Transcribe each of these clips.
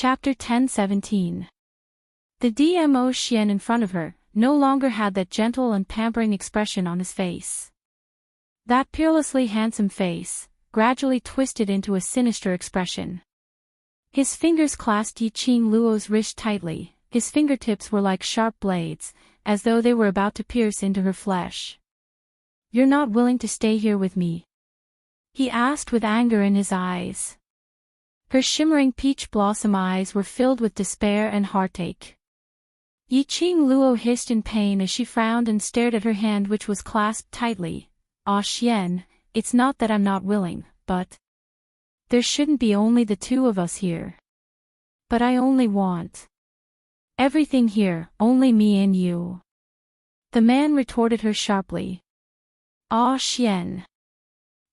Chapter 10:17. The DMO Xian in front of her no longer had that gentle and pampering expression on his face. That peerlessly handsome face gradually twisted into a sinister expression. His fingers clasped Yiqing Luo's wrist tightly, his fingertips were like sharp blades, as though they were about to pierce into her flesh. "You're not willing to stay here with me?" he asked with anger in his eyes. Her shimmering peach blossom eyes were filled with despair and heartache. Yiqing Luo hissed in pain as she frowned and stared at her hand which was clasped tightly. "Ah Xian, it's not that I'm not willing, but there shouldn't be only the two of us here. But I only want everything here, only me and you." The man retorted her sharply. "Ah Xian."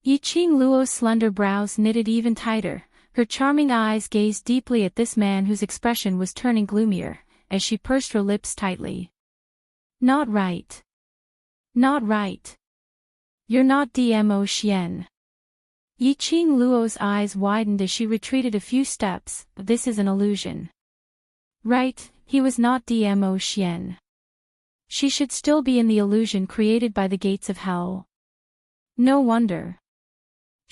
Yiqing Luo's slender brows knitted even tighter, her charming eyes gazed deeply at this man whose expression was turning gloomier, as she pursed her lips tightly. "Not right. Not right. You're not DMO Xian." Yiqing Luo's eyes widened as she retreated a few steps. "This is an illusion." Right, he was not DMO Xian. She should still be in the illusion created by the gates of hell. No wonder.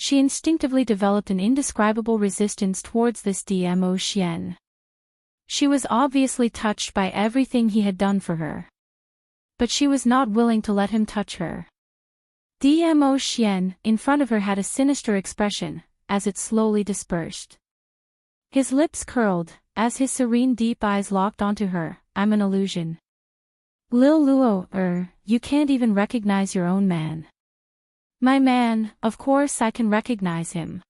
She instinctively developed an indescribable resistance towards this DMO Xian. She was obviously touched by everything he had done for her. But she was not willing to let him touch her. DMO Xian in front of her had a sinister expression, as it slowly dispersed. His lips curled, as his serene deep eyes locked onto her. "I'm an illusion. Lil Luo, you can't even recognize your own man." "My man, of course I can recognize him."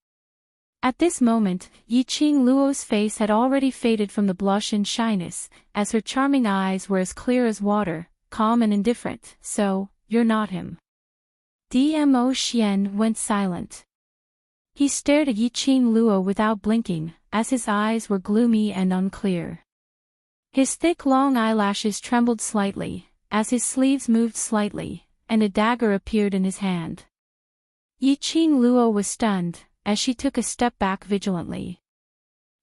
At this moment, Yiqing Luo's face had already faded from the blush and shyness, as her charming eyes were as clear as water, calm and indifferent. "So, you're not him." DMO Xian went silent. He stared at Yiqing Luo without blinking, as his eyes were gloomy and unclear. His thick long eyelashes trembled slightly, as his sleeves moved slightly, and a dagger appeared in his hand. Yiqing Luo was stunned, as she took a step back vigilantly.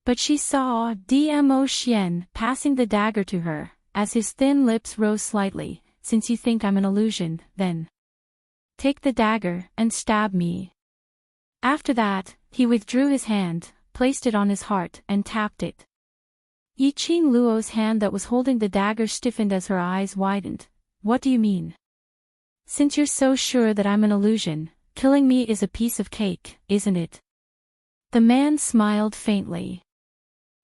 But she saw DMO Xian passing the dagger to her, as his thin lips rose slightly. "Since you think I'm an illusion, then take the dagger and stab me." After that, he withdrew his hand, placed it on his heart, and tapped it. Yiqing Luo's hand that was holding the dagger stiffened as her eyes widened. "What do you mean? Since you're so sure that I'm an illusion, killing me is a piece of cake, isn't it?" The man smiled faintly.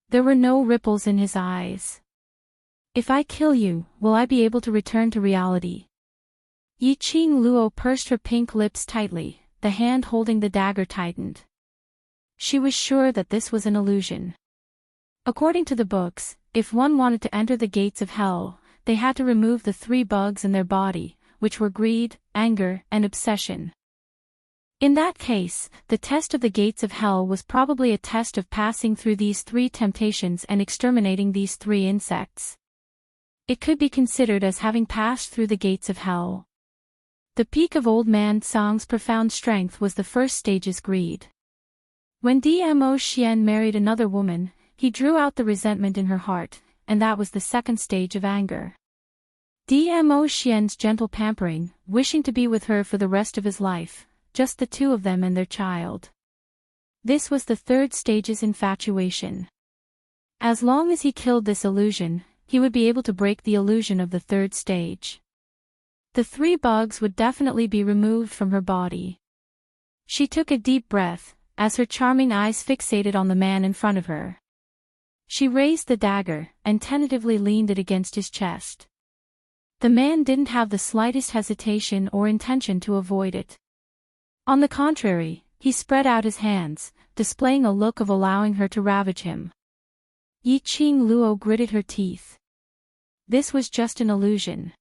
There were no ripples in his eyes. "If I kill you, will I be able to return to reality?" Yiqing Luo pursed her pink lips tightly, the hand holding the dagger tightened. She was sure that this was an illusion. According to the books, if one wanted to enter the gates of hell, they had to remove the 3 bugs in their body, which were greed, anger, and obsession. In that case, the test of the gates of hell was probably a test of passing through these 3 temptations and exterminating these 3 insects. It could be considered as having passed through the gates of hell. The peak of Old Man Tsang's profound strength was the first stage's greed. When DMO Xian married another woman, he drew out the resentment in her heart, and that was the second stage of anger. DMO Xian's gentle pampering, wishing to be with her for the rest of his life, just the 2 of them and their child. This was the third stage's infatuation. As long as he killed this illusion, he would be able to break the illusion of the third stage. The 3 bugs would definitely be removed from her body. She took a deep breath, as her charming eyes fixated on the man in front of her. She raised the dagger, and tentatively leaned it against his chest. The man didn't have the slightest hesitation or intention to avoid it. On the contrary, he spread out his hands, displaying a look of allowing her to ravage him. Yiqing Luo gritted her teeth. This was just an illusion.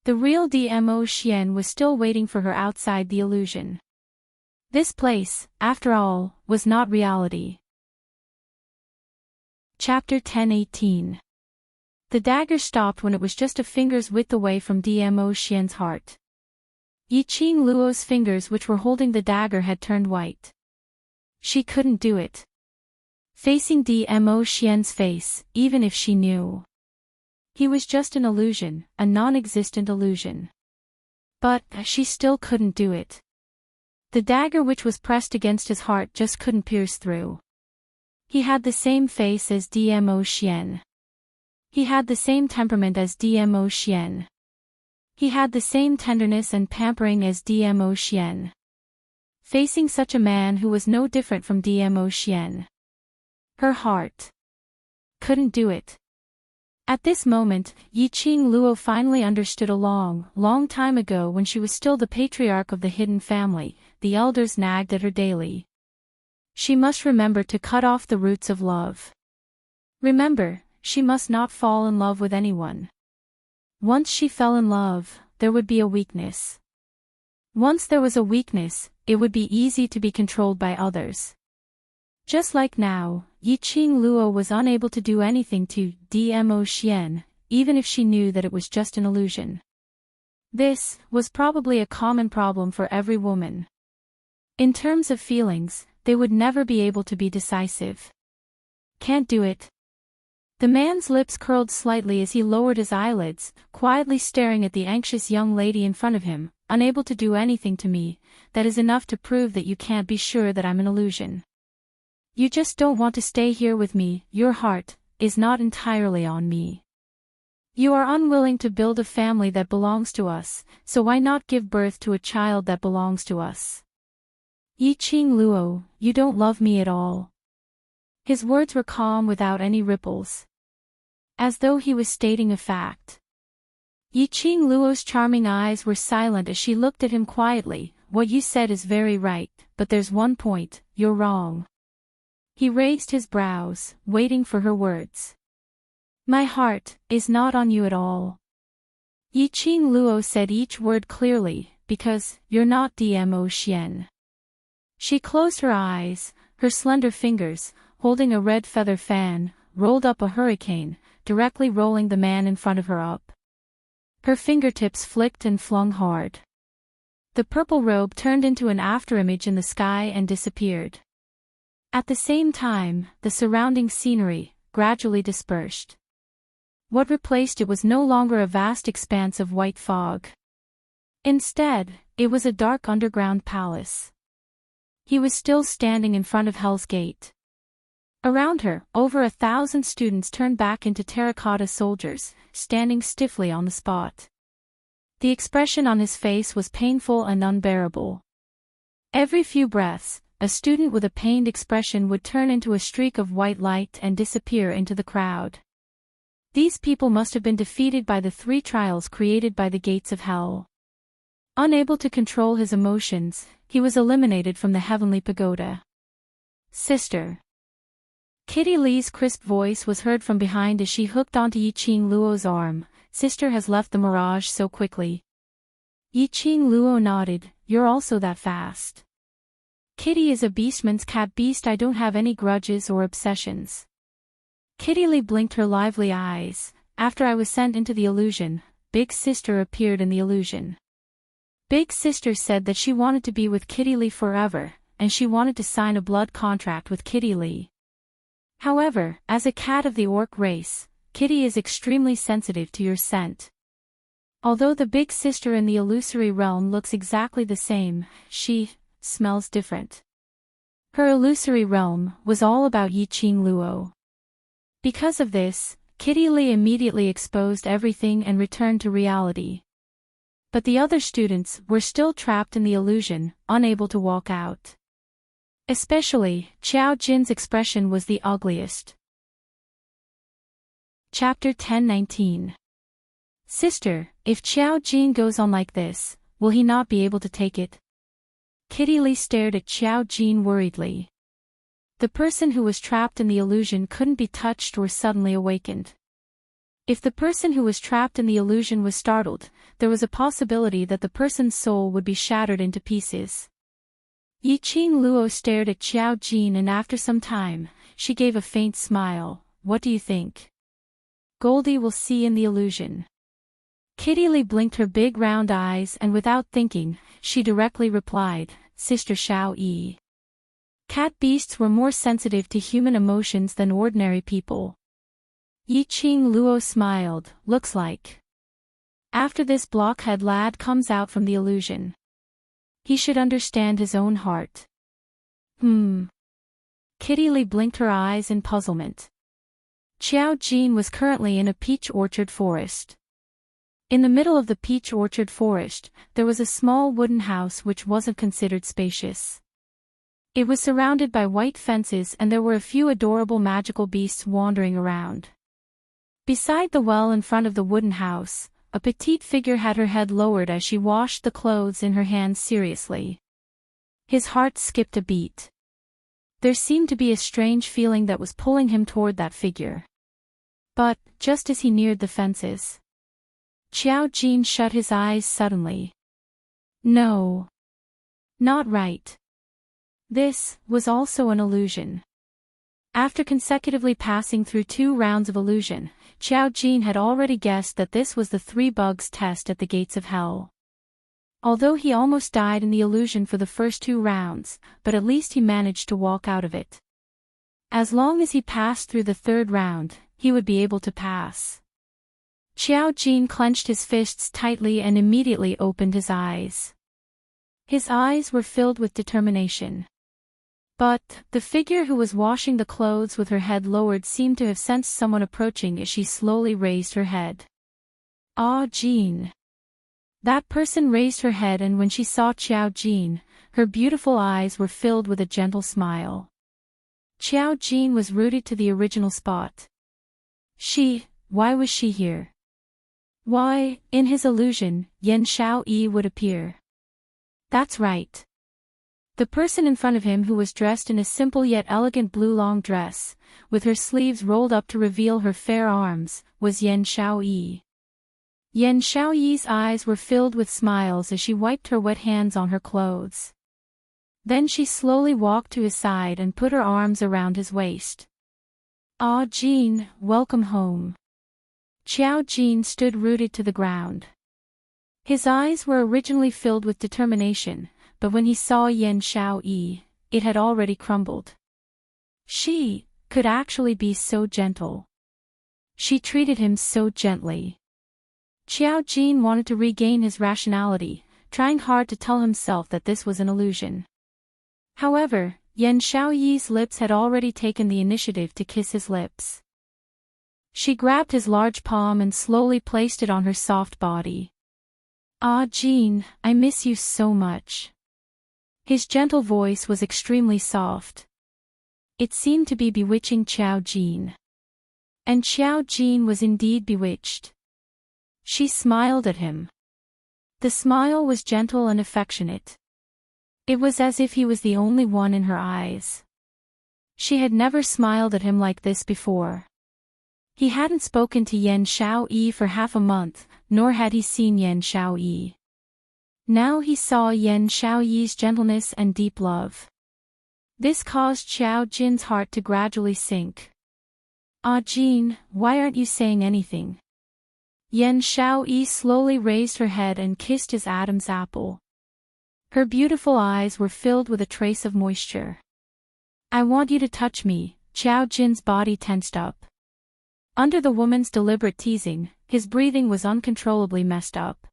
The real DMO Xian was still waiting for her outside the illusion. This place, after all, was not reality. Chapter 10:18. The dagger stopped when it was just a finger's width away from DMO Xian's heart. Yiqing Luo's fingers which were holding the dagger had turned white. She couldn't do it. facing Dmo Xian's face, even if she knew. He was just an illusion, a non-existent illusion. But she still couldn't do it. The dagger which was pressed against his heart just couldn't pierce through. He had the same face as Dmo Xian. He had the same temperament as Dmo Xian. He had the same tenderness and pampering as Dmo Xian. Facing such a man who was no different from Dmo Xian. Her heart couldn't do it. At this moment, Yiqing Luo finally understood a long time ago when she was still the patriarch of the hidden family, the elders nagged at her daily. She must remember to cut off the roots of love. Remember, she must not fall in love with anyone. Once she fell in love, there would be a weakness. Once there was a weakness, it would be easy to be controlled by others. Just like now, Yiqing Luo was unable to do anything to Dmo Xian, even if she knew that it was just an illusion. This was probably a common problem for every woman. In terms of feelings, they would never be able to be decisive. Can't do it. The man's lips curled slightly as he lowered his eyelids, quietly staring at the anxious young lady in front of him. Unable to do anything to me, that is enough to prove that you can't be sure that I'm an illusion. You just don't want to stay here with me, your heart is not entirely on me. You are unwilling to build a family that belongs to us, so why not give birth to a child that belongs to us? Yiqing Luo, you don't love me at all. His words were calm without any ripples. As though he was stating a fact. Yiqing Luo's charming eyes were silent as she looked at him quietly. What you said is very right, but there's one point, you're wrong. He raised his brows, waiting for her words. My heart is not on you at all. Yiqing Luo said each word clearly, because you're not Dmo Xian. She closed her eyes, her slender fingers, holding a red feather fan, rolled up a hurricane, directly rolling the man in front of her up. Her fingertips flicked and flung hard. The purple robe turned into an afterimage in the sky and disappeared. At the same time, the surrounding scenery gradually dispersed. What replaced it was no longer a vast expanse of white fog. Instead, it was a dark underground palace. He was still standing in front of Hell's Gate. Around her, over 1,000 students turned back into terracotta soldiers, standing stiffly on the spot. The expression on his face was painful and unbearable. Every few breaths, a student with a pained expression would turn into a streak of white light and disappear into the crowd. These people must have been defeated by the 3 trials created by the gates of hell. Unable to control his emotions, he was eliminated from the heavenly pagoda. Sister. Kitty Lee's crisp voice was heard from behind as she hooked onto Yiqing Luo's arm. Sister has left the mirage so quickly. Yiqing Luo nodded. You're also that fast. Kitty is a beastman's cat beast. I don't have any grudges or obsessions. Kitty Lee blinked her lively eyes. After I was sent into the illusion, Big Sister appeared in the illusion. Big Sister said that she wanted to be with Kitty Lee forever, and she wanted to sign a blood contract with Kitty Lee. However, as a cat of the orc race, Kitty is extremely sensitive to your scent. Although the Big Sister in the illusory realm looks exactly the same, she smells different. Her illusory realm was all about Yiqing Luo. Because of this, Kitty Lee immediately exposed everything and returned to reality. But the other students were still trapped in the illusion, unable to walk out. Especially, Qiao Jin's expression was the ugliest. Chapter 10:19. Sister, if Qiao Jin goes on like this, will he not be able to take it? Kitty Lee stared at Qiao Jin worriedly. The person who was trapped in the illusion couldn't be touched or suddenly awakened. If the person who was trapped in the illusion was startled, there was a possibility that the person's soul would be shattered into pieces. Yiqing Luo stared at Qiao Jin and after some time, she gave a faint smile. What do you think? Goldie will see in the illusion. Kitty Lee blinked her big round eyes and without thinking, she directly replied, Sister Xiao Yi. Cat beasts were more sensitive to human emotions than ordinary people. Yi Qing Luo smiled, looks like. After this blockhead lad comes out from the illusion. He should understand his own heart. Kitty Lee blinked her eyes in puzzlement. Qiao Jin was currently in a peach orchard forest. In the middle of the peach orchard forest, there was a small wooden house which wasn't considered spacious. It was surrounded by white fences and there were a few adorable magical beasts wandering around. Beside the well in front of the wooden house, a petite figure had her head lowered as she washed the clothes in her hands seriously. His heart skipped a beat. There seemed to be a strange feeling that was pulling him toward that figure. But, just as he neared the fences, Qiao Jin shut his eyes suddenly. No. Not right. This was also an illusion. After consecutively passing through 2 rounds of illusion, Qiao Jin had already guessed that this was the 3 bugs test at the gates of hell. Although he almost died in the illusion for the first 2 rounds, but at least he managed to walk out of it. As long as he passed through the 3rd round, he would be able to pass. Qiao Jin clenched his fists tightly and immediately opened his eyes. His eyes were filled with determination. But, the figure who was washing the clothes with her head lowered seemed to have sensed someone approaching as she slowly raised her head. Ah, Jin. That person raised her head and when she saw Qiao Jin, her beautiful eyes were filled with a gentle smile. Qiao Jin was rooted to the original spot. Why was she here? Why, in his illusion, Yan Xiaoyi would appear. That's right. The person in front of him who was dressed in a simple yet elegant blue long dress, with her sleeves rolled up to reveal her fair arms, was Yan Xiaoyi. Yan Xiaoyi's eyes were filled with smiles as she wiped her wet hands on her clothes. Then she slowly walked to his side and put her arms around his waist. Ah, Jin, welcome home. Qiao Jin stood rooted to the ground. His eyes were originally filled with determination, but when he saw Yan Xiaoyi, it had already crumbled. She could actually be so gentle. She treated him so gently. Qiao Jin wanted to regain his rationality, trying hard to tell himself that this was an illusion. However, Yan Xiaoyi's lips had already taken the initiative to kiss his lips. She grabbed his large palm and slowly placed it on her soft body. Ah, Jin, I miss you so much. His gentle voice was extremely soft. It seemed to be bewitching Qiao Jin. And Qiao Jin was indeed bewitched. She smiled at him. The smile was gentle and affectionate. It was as if he was the only one in her eyes. She had never smiled at him like this before. He hadn't spoken to Yan Xiaoyi for half a month, nor had he seen Yan Xiaoyi. Now he saw Yan Xiaoyi's gentleness and deep love. This caused Qiao Jin's heart to gradually sink. Ah, Jin, why aren't you saying anything? Yan Xiaoyi slowly raised her head and kissed his Adam's apple. Her beautiful eyes were filled with a trace of moisture. I want you to touch me. Qiao Jin's body tensed up. Under the woman's deliberate teasing, his breathing was uncontrollably messed up.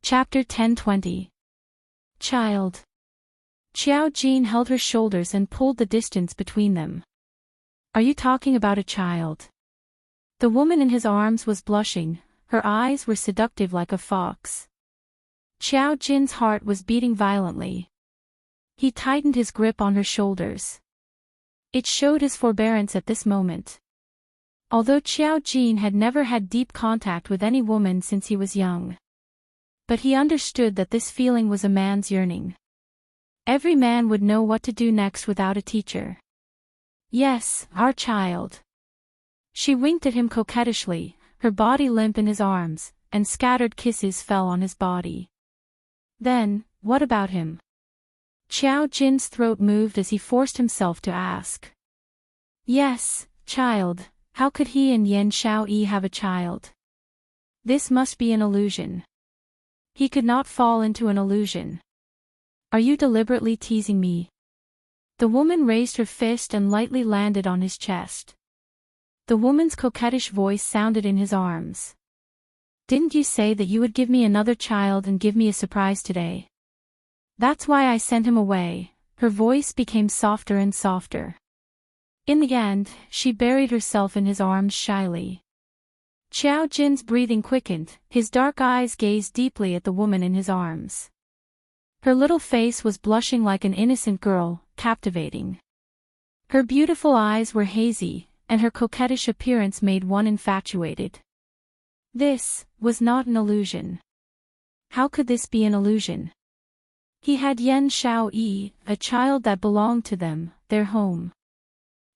Chapter 10:20. Child. Qiao Jin held her shoulders and pulled the distance between them. Are you talking about a child? The woman in his arms was blushing, her eyes were seductive like a fox. Qiao Jin's heart was beating violently. He tightened his grip on her shoulders. It showed his forbearance at this moment. Although Qiao Jin had never had deep contact with any woman since he was young. But he understood that this feeling was a man's yearning. Every man would know what to do next without a teacher. Yes, our child. She winked at him coquettishly, her body limp in his arms, and scattered kisses fell on his body. Then, what about him? Qiao Jin's throat moved as he forced himself to ask. Yes, child, how could he and Yan Xiaoyi have a child? This must be an illusion. He could not fall into an illusion. Are you deliberately teasing me? The woman raised her fist and lightly landed on his chest. The woman's coquettish voice sounded in his arms. Didn't you say that you would give me another child and give me a surprise today? That's why I sent him away. Her voice became softer and softer. In the end, she buried herself in his arms shyly. Xiao Jin's breathing quickened, his dark eyes gazed deeply at the woman in his arms. Her little face was blushing like an innocent girl, captivating. Her beautiful eyes were hazy, and her coquettish appearance made one infatuated. This was not an illusion. How could this be an illusion? He had Yan Xiaoyi, a child that belonged to them, their home.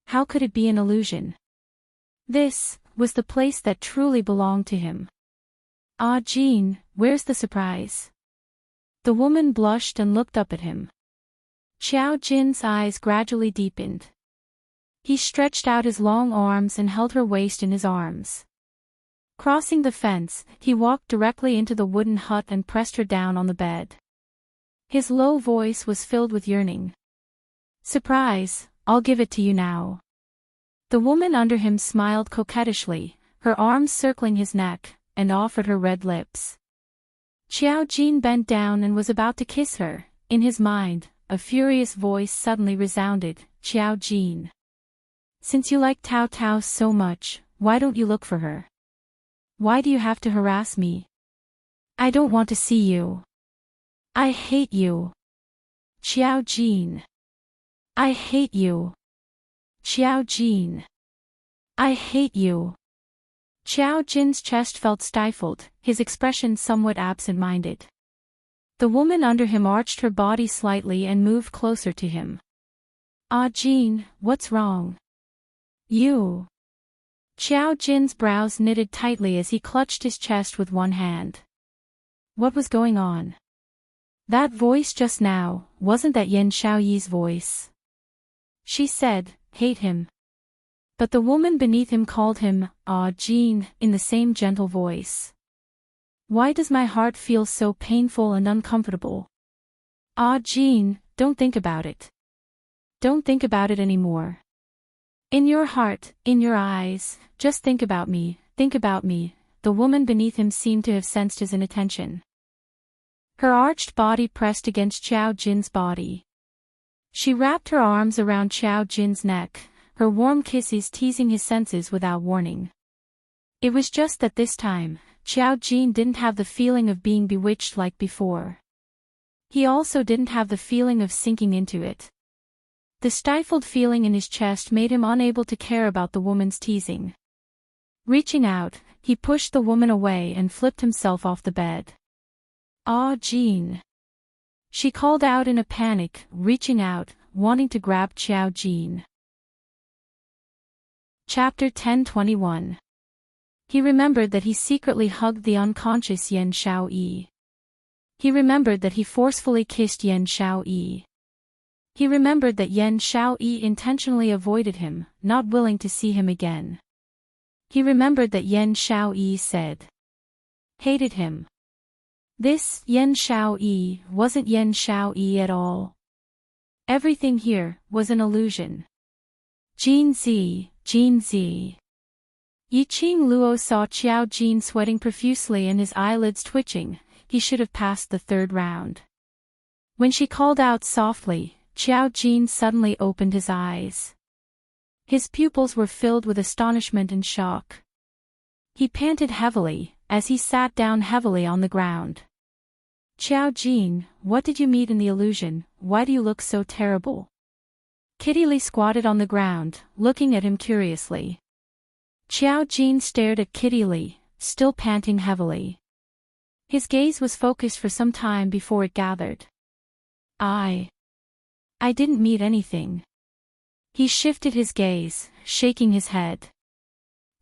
How could it be an illusion? This was the place that truly belonged to him. Ah, Jean, where's the surprise? The woman blushed and looked up at him. Xiao Jin's eyes gradually deepened. He stretched out his long arms and held her waist in his arms. Crossing the fence, he walked directly into the wooden hut and pressed her down on the bed. His low voice was filled with yearning. Surprise, I'll give it to you now. The woman under him smiled coquettishly, her arms circling his neck, and offered her red lips. Xiao Jin bent down and was about to kiss her. In his mind, a furious voice suddenly resounded, Xiao Jin. Since you like Tao Tao so much, why don't you look for her? Why do you have to harass me? I don't want to see you. I hate you. Xiao Jin. I hate you. Xiao Jin. I hate you. Xiao Jin's chest felt stifled, his expression somewhat absent-minded. The woman under him arched her body slightly and moved closer to him. Ah, Jin, what's wrong? You. Xiao Jin's brows knitted tightly as he clutched his chest with one hand. What was going on? That voice just now, wasn't that Yan Xiaoyi's voice? She said, hate him. But the woman beneath him called him, Ah, Jin, in the same gentle voice. Why does my heart feel so painful and uncomfortable? Ah, Jin, don't think about it. Don't think about it anymore. In your heart, in your eyes, just think about me, the woman beneath him seemed to have sensed his inattention. Her arched body pressed against Xiao Jin's body. She wrapped her arms around Xiao Jin's neck, her warm kisses teasing his senses without warning. It was just that this time, Xiao Jin didn't have the feeling of being bewitched like before. He also didn't have the feeling of sinking into it. The stifled feeling in his chest made him unable to care about the woman's teasing. Reaching out, he pushed the woman away and flipped himself off the bed. Ah, Jin. She called out in a panic, reaching out, wanting to grab Xiao Jin. Chapter 10:21. He remembered that he secretly hugged the unconscious Yan Xiaoyi. He remembered that he forcefully kissed Yan Xiaoyi. He remembered that Yan Xiaoyi intentionally avoided him, not willing to see him again. He remembered that Yan Xiaoyi said, hated him. This Yan Xiaoyi wasn't Yan Xiaoyi at all. Everything here was an illusion. Jin Zi, Jin Zi. Yiqing Luo saw Xiao Jin sweating profusely and his eyelids twitching. He should have passed the third round. When she called out softly, Xiao Jin suddenly opened his eyes. His pupils were filled with astonishment and shock. He panted heavily, as he sat down heavily on the ground. Xiao Jin, what did you meet in the illusion? Why do you look so terrible? Kitty Li squatted on the ground, looking at him curiously. Xiao Jin stared at Kitty Li, still panting heavily. His gaze was focused for some time before it gathered. I didn't meet anything. He shifted his gaze, shaking his head.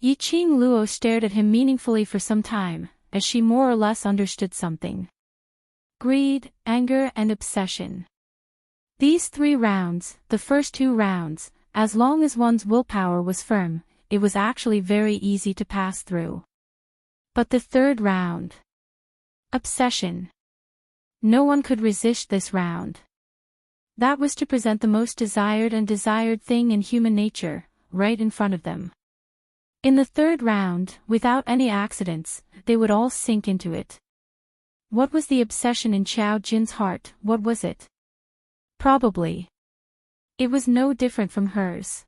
Yiqing Luo stared at him meaningfully for some time, as she more or less understood something. Greed, anger and obsession. These 3 rounds, the first 2 rounds, as long as one's willpower was firm, it was actually very easy to pass through. But the 3rd round. Obsession. No one could resist this round. That was to present the most desired and desired thing in human nature, right in front of them. In the third round, without any accidents, they would all sink into it. What was the obsession in Qiao Jin's heart? What was it? Probably. It was no different from hers.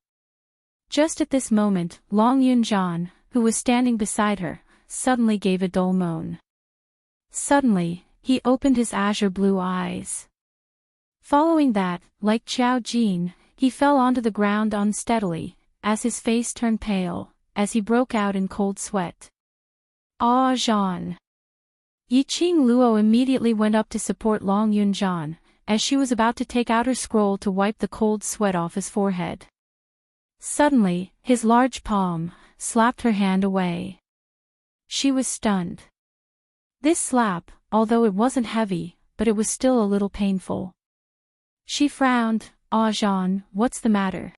Just at this moment, Long Yunjian, who was standing beside her, suddenly gave a dull moan. Suddenly, he opened his azure blue eyes. Following that, like Qiao Jin, he fell onto the ground unsteadily, as his face turned pale, as he broke out in cold sweat. Ah, Jean! Yiqing Luo immediately went up to support Long Yunjian, as she was about to take out her scroll to wipe the cold sweat off his forehead. Suddenly, his large palm slapped her hand away. She was stunned. This slap, although it wasn't heavy, but it was still a little painful. She frowned. Ah, Jean, what's the matter?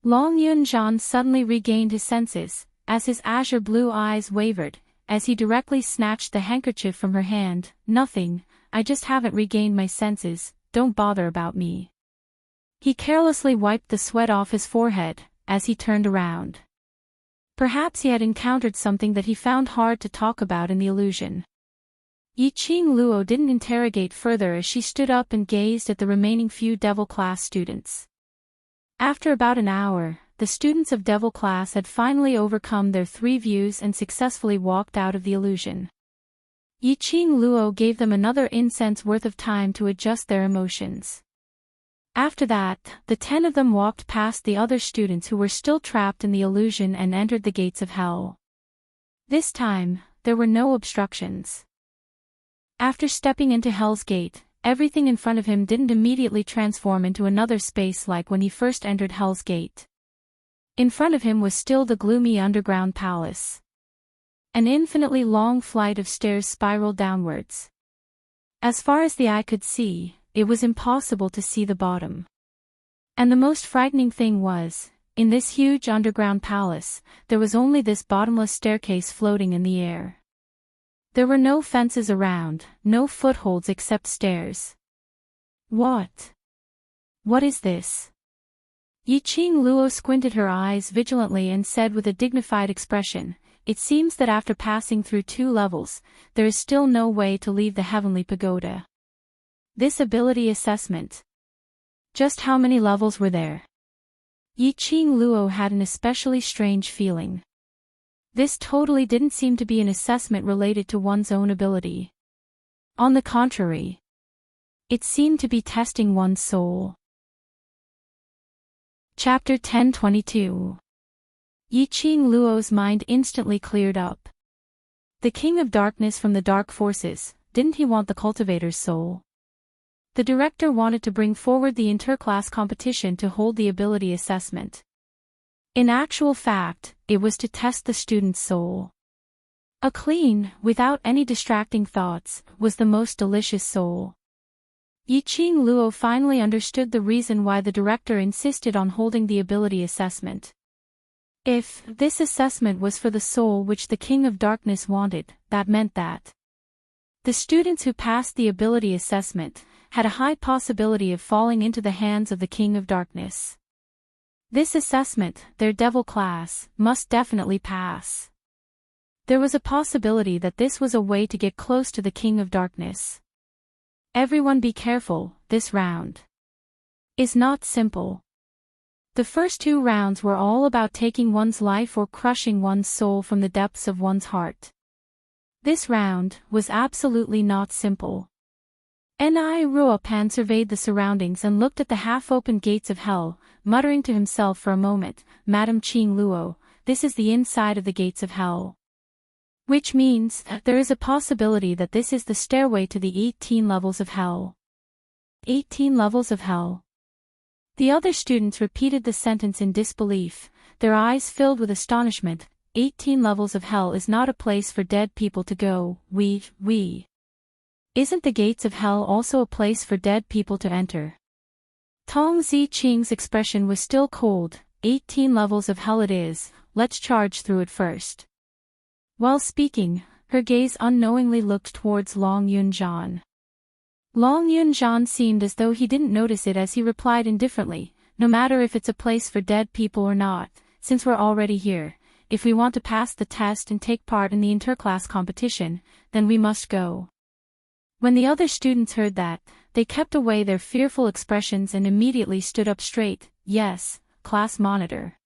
Long Yunjian suddenly regained his senses, as his azure blue eyes wavered, as he directly snatched the handkerchief from her hand. Nothing, I just haven't regained my senses, don't bother about me. He carelessly wiped the sweat off his forehead, as he turned around. Perhaps he had encountered something that he found hard to talk about in the illusion. Yiqing Luo didn't interrogate further as she stood up and gazed at the remaining few devil class students. After about an hour, the students of devil class had finally overcome their 3 views and successfully walked out of the illusion. Yiqing Luo gave them another incense worth of time to adjust their emotions. After that, the 10 of them walked past the other students who were still trapped in the illusion and entered the gates of hell. This time, there were no obstructions. After stepping into Hell's Gate, everything in front of him didn't immediately transform into another space like when he first entered Hell's Gate. In front of him was still the gloomy underground palace. An infinitely long flight of stairs spiraled downwards. As far as the eye could see, it was impossible to see the bottom. And the most frightening thing was, in this huge underground palace, there was only this bottomless staircase floating in the air. There were no fences around, no footholds except stairs. What? What is this? Yiqing Luo squinted her eyes vigilantly and said with a dignified expression, it seems that after passing through 2 levels, there is still no way to leave the heavenly pagoda. This ability assessment. Just how many levels were there? Yiqing Luo had an especially strange feeling. This totally didn't seem to be an assessment related to one's own ability. On the contrary, it seemed to be testing one's soul. Chapter 1022. Yiqing Luo's mind instantly cleared up. The King of Darkness from the Dark Forces, didn't he want the cultivator's soul? The director wanted to bring forward the interclass competition to hold the ability assessment. In actual fact, it was to test the student's soul. A clean, without any distracting thoughts, was the most delicious soul. Yiqing Luo finally understood the reason why the director insisted on holding the ability assessment. If this assessment was for the soul which the King of Darkness wanted, that meant that the students who passed the ability assessment had a high possibility of falling into the hands of the King of Darkness. This assessment, their devil class, must definitely pass. There was a possibility that this was a way to get close to the King of Darkness. Everyone be careful, this round is not simple. The first 2 rounds were all about taking one's life or crushing one's soul from the depths of one's heart. This round was absolutely not simple. Ni Ruopan surveyed the surroundings and looked at the half-open gates of hell, muttering to himself for a moment, Madam Qing Luo, this is the inside of the gates of hell. Which means, there is a possibility that this is the stairway to the 18 levels of hell. 18 levels of hell. The other students repeated the sentence in disbelief, their eyes filled with astonishment. 18 levels of hell is not a place for dead people to go, we. Isn't the gates of hell also a place for dead people to enter? Tong Ziqing's expression was still cold. 18 levels of hell it is, let's charge through it first. While speaking, her gaze unknowingly looked towards Long Yunjian. Long Yunjian seemed as though he didn't notice it as he replied indifferently, no matter if it's a place for dead people or not, since we're already here, if we want to pass the test and take part in the interclass competition, then we must go. When the other students heard that, they kept away their fearful expressions and immediately stood up straight. Yes, class monitor.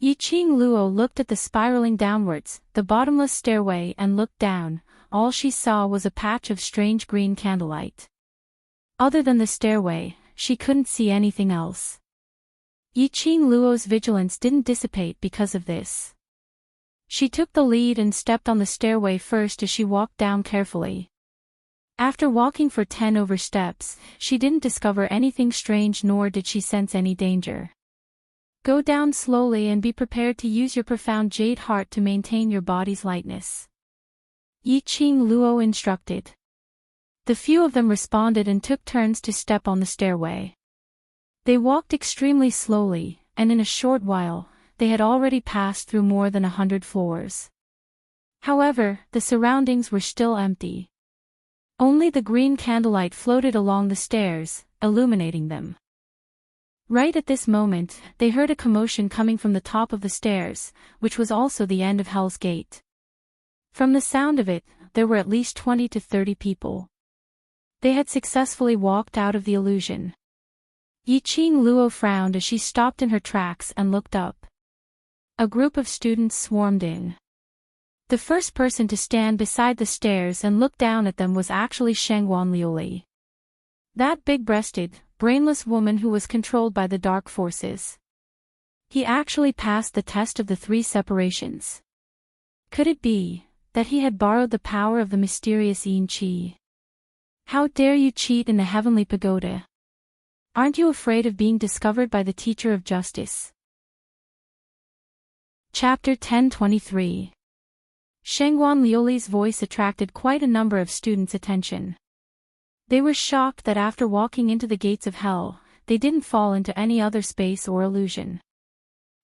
Yiqing Luo looked at the spiraling downwards, the bottomless stairway and looked down. All she saw was a patch of strange green candlelight. Other than the stairway, she couldn't see anything else. Yiqing Luo's vigilance didn't dissipate because of this. She took the lead and stepped on the stairway first as she walked down carefully. After walking for 10 over steps, she didn't discover anything strange nor did she sense any danger. Go down slowly and be prepared to use your profound jade heart to maintain your body's lightness. Yiqing Luo instructed. The few of them responded and took turns to step on the stairway. They walked extremely slowly, and in a short while, they had already passed through more than 100 floors. However, the surroundings were still empty. Only the green candlelight floated along the stairs, illuminating them. Right at this moment, they heard a commotion coming from the top of the stairs, which was also the end of Hell's Gate. From the sound of it, there were at least 20 to 30 people. They had successfully walked out of the illusion. Yiqing Luo frowned as she stopped in her tracks and looked up. A group of students swarmed in. The first person to stand beside the stairs and look down at them was actually Shengguan Liuli. That big-breasted, brainless woman who was controlled by the dark forces. He actually passed the test of the 3 separations. Could it be that he had borrowed the power of the mysterious Yin Qi? How dare you cheat in the heavenly pagoda? Aren't you afraid of being discovered by the teacher of justice? Chapter 1023. Shengguan Liuli's voice attracted quite a number of students' attention. They were shocked that after walking into the gates of hell, they didn't fall into any other space or illusion.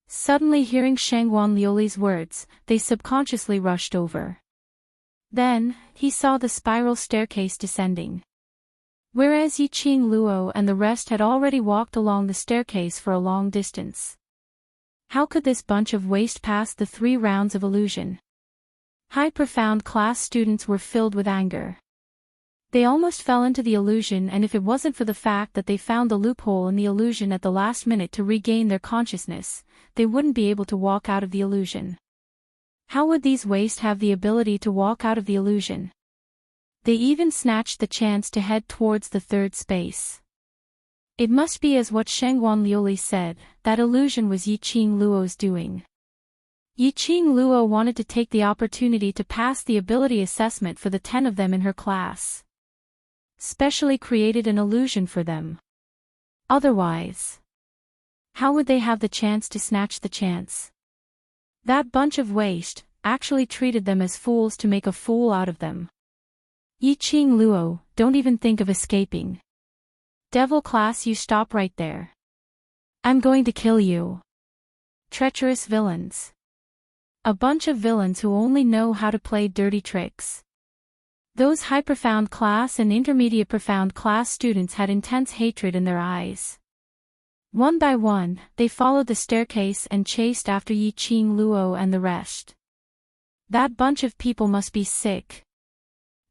Suddenly hearing Shengguan Liuli's words, they subconsciously rushed over. Then, he saw the spiral staircase descending. Whereas Yiqing Luo and the rest had already walked along the staircase for a long distance. How could this bunch of waste pass the 3 rounds of illusion? High profound class students were filled with anger. They almost fell into the illusion, and if it wasn't for the fact that they found the loophole in the illusion at the last minute to regain their consciousness, they wouldn't be able to walk out of the illusion. How would these waste have the ability to walk out of the illusion? They even snatched the chance to head towards the 3rd space. It must be as what Shengguan Liuli said, that illusion was Yiqing Luo's doing. Yiqing Luo wanted to take the opportunity to pass the ability assessment for the 10 of them in her class. Specially created an illusion for them. Otherwise, how would they have the chance to snatch the chance? That bunch of waste actually treated them as fools to make a fool out of them. Yiqing Luo, don't even think of escaping. Devil class, you stop right there. I'm going to kill you. Treacherous villains. A bunch of villains who only know how to play dirty tricks. Those high profound class and intermediate profound class students had intense hatred in their eyes. One by one, they followed the staircase and chased after Yiqing Luo and the rest. That bunch of people must be sick.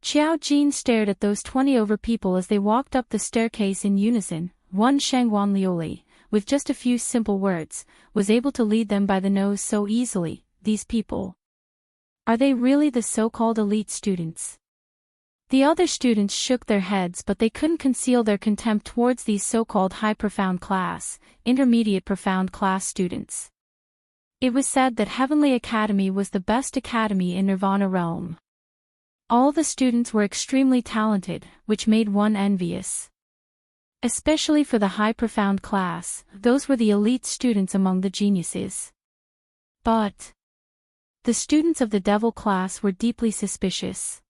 Qiao Jin stared at those 20 over people as they walked up the staircase in unison. One Shengguan Liuli, with just a few simple words, was able to lead them by the nose so easily. These people. Are they really the so-called elite students? The other students shook their heads, but they couldn't conceal their contempt towards these so-called high profound class, intermediate profound class students. It was said that Heavenly Academy was the best academy in Nirvana realm. All the students were extremely talented, which made one envious. Especially for the high profound class, those were the elite students among the geniuses. But the students of the devil class were deeply suspicious.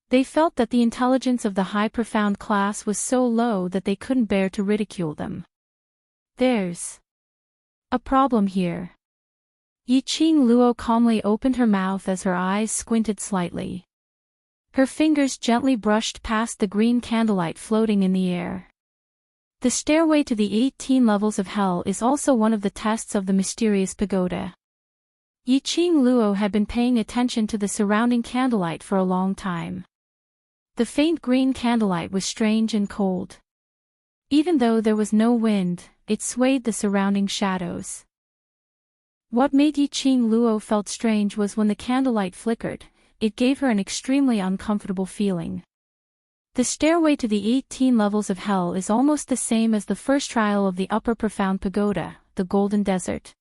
They felt that the intelligence of the high profound class was so low that they couldn't bear to ridicule them. There's a problem here. Yiqing Luo calmly opened her mouth as her eyes squinted slightly. Her fingers gently brushed past the green candlelight floating in the air. The stairway to the 18 levels of hell is also one of the tests of the mysterious pagoda. Yiqing Luo had been paying attention to the surrounding candlelight for a long time. The faint green candlelight was strange and cold. Even though there was no wind, it swayed the surrounding shadows. What made Yiqing Luo felt strange was when the candlelight flickered, it gave her an extremely uncomfortable feeling. The stairway to the 18 levels of hell is almost the same as the first trial of the upper profound pagoda, the golden desert.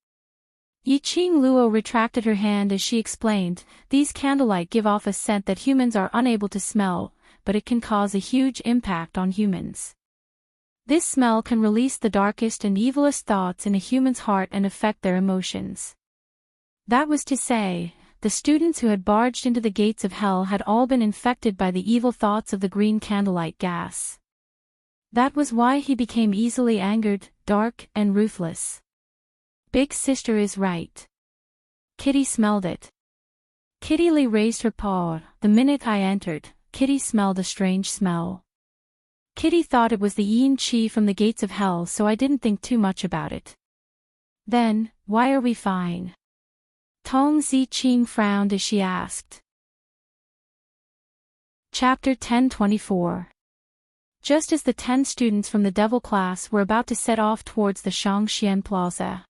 Yiqing Luo retracted her hand as she explained, these candlelight give off a scent that humans are unable to smell, but it can cause a huge impact on humans. This smell can release the darkest and evilest thoughts in a human's heart and affect their emotions. That was to say, the students who had barged into the gates of hell had all been infected by the evil thoughts of the green candlelight gas. That was why he became easily angered, dark, and ruthless. Big sister is right. Kitty smelled it. Kitty Lee raised her paw. The minute I entered, Kitty smelled a strange smell. Kitty thought it was the yin qi from the gates of hell, so I didn't think too much about it. Then, why are we fine? Tong Ziqing frowned as she asked. Chapter 1024. Just as the 10 students from the devil class were about to set off towards the Shangxian Plaza.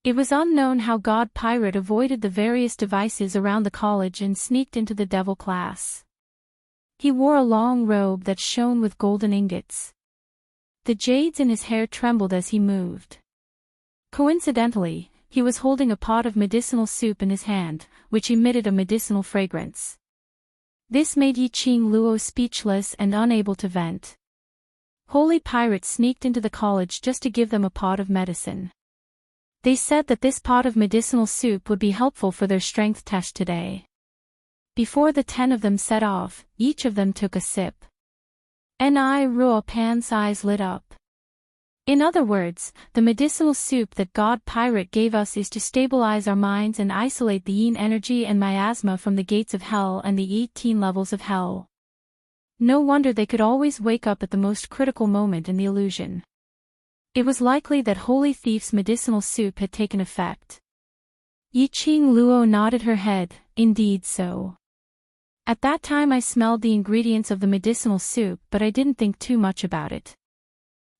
It was unknown how God Pirate avoided the various devices around the college and sneaked into the devil class. He wore a long robe that shone with golden ingots. The jades in his hair trembled as he moved. Coincidentally, he was holding a pot of medicinal soup in his hand, which emitted a medicinal fragrance. This made Yiqing Luo speechless and unable to vent. Holy Pirate sneaked into the college just to give them a pot of medicine. They said that this pot of medicinal soup would be helpful for their strength test today. Before the 10 of them set off, each of them took a sip. Ni Ruo Pan's eyes lit up. In other words, the medicinal soup that God Pirate gave us is to stabilize our minds and isolate the yin energy and miasma from the gates of hell and the 18 levels of hell. No wonder they could always wake up at the most critical moment in the illusion. It was likely that Holy Thief's medicinal soup had taken effect. Yiqing Luo nodded her head, indeed so. At that time I smelled the ingredients of the medicinal soup, but I didn't think too much about it.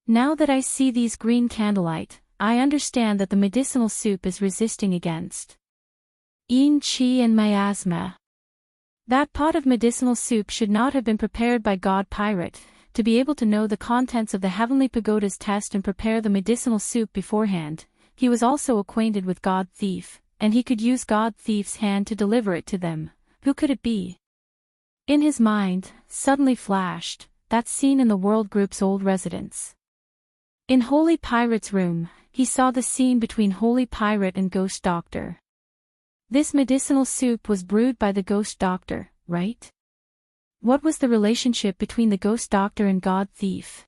Now that I see these green candlelight, I understand that the medicinal soup is resisting against yin qi and miasma. That pot of medicinal soup should not have been prepared by God Pirate, to be able to know the contents of the heavenly pagoda's test and prepare the medicinal soup beforehand. He was also acquainted with God Thief, and he could use God Thief's hand to deliver it to them. Who could it be? In his mind, suddenly flashed, that scene in the World Group's old residence. In Holy Pirate's room, he saw the scene between Holy Pirate and Ghost Doctor. This medicinal soup was brewed by the Ghost Doctor, right? What was the relationship between the Ghost Doctor and God Thief?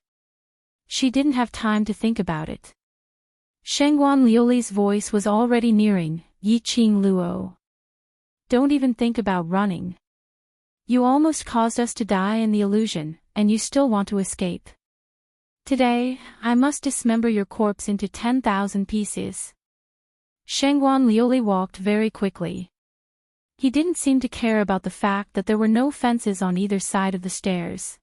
She didn't have time to think about it. Shengguan Liuli's voice was already nearing, Yiqing Luo. Don't even think about running. You almost caused us to die in the illusion, and you still want to escape. Today, I must dismember your corpse into 10,000 pieces. Shengguan Liuli walked very quickly. He didn't seem to care about the fact that there were no fences on either side of the stairs.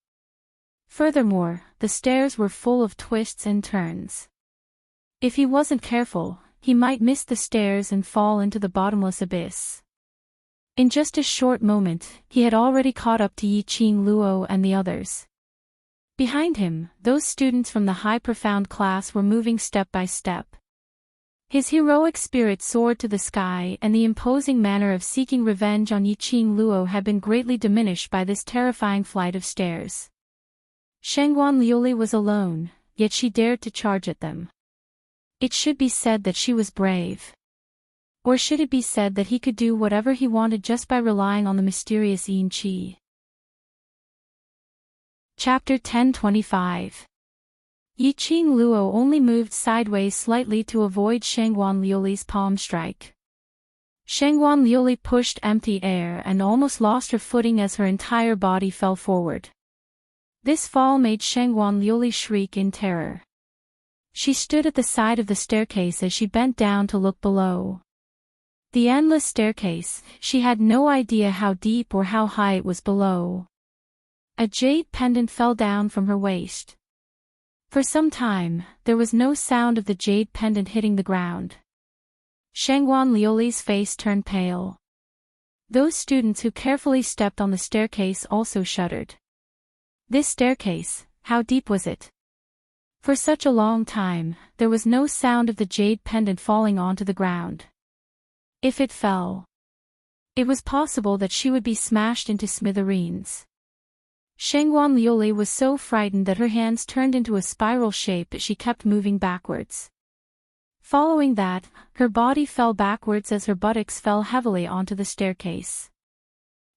Furthermore, the stairs were full of twists and turns. If he wasn't careful, he might miss the stairs and fall into the bottomless abyss. In just a short moment, he had already caught up to Yiqing Luo and the others. Behind him, those students from the high profound class were moving step by step. His heroic spirit soared to the sky, and the imposing manner of seeking revenge on Yiqing Luo had been greatly diminished by this terrifying flight of stairs. Shengguan Liuli was alone, yet she dared to charge at them. It should be said that she was brave. Or should it be said that he could do whatever he wanted just by relying on the mysterious yin qi? Chapter 1025. Yiqing Luo only moved sideways slightly to avoid Shengguan Liuli's palm strike. Shangguan Liuli pushed empty air and almost lost her footing as her entire body fell forward. This fall made Shangguan Liuli shriek in terror. She stood at the side of the staircase as she bent down to look below. The endless staircase, she had no idea how deep or how high it was below. A jade pendant fell down from her waist. For some time, there was no sound of the jade pendant hitting the ground. Shangguan Liuli's face turned pale. Those students who carefully stepped on the staircase also shuddered. This staircase, how deep was it? For such a long time, there was no sound of the jade pendant falling onto the ground. If it fell, it was possible that she would be smashed into smithereens. Shangguan Liuli was so frightened that her hands turned into a spiral shape as she kept moving backwards. Following that, her body fell backwards as her buttocks fell heavily onto the staircase.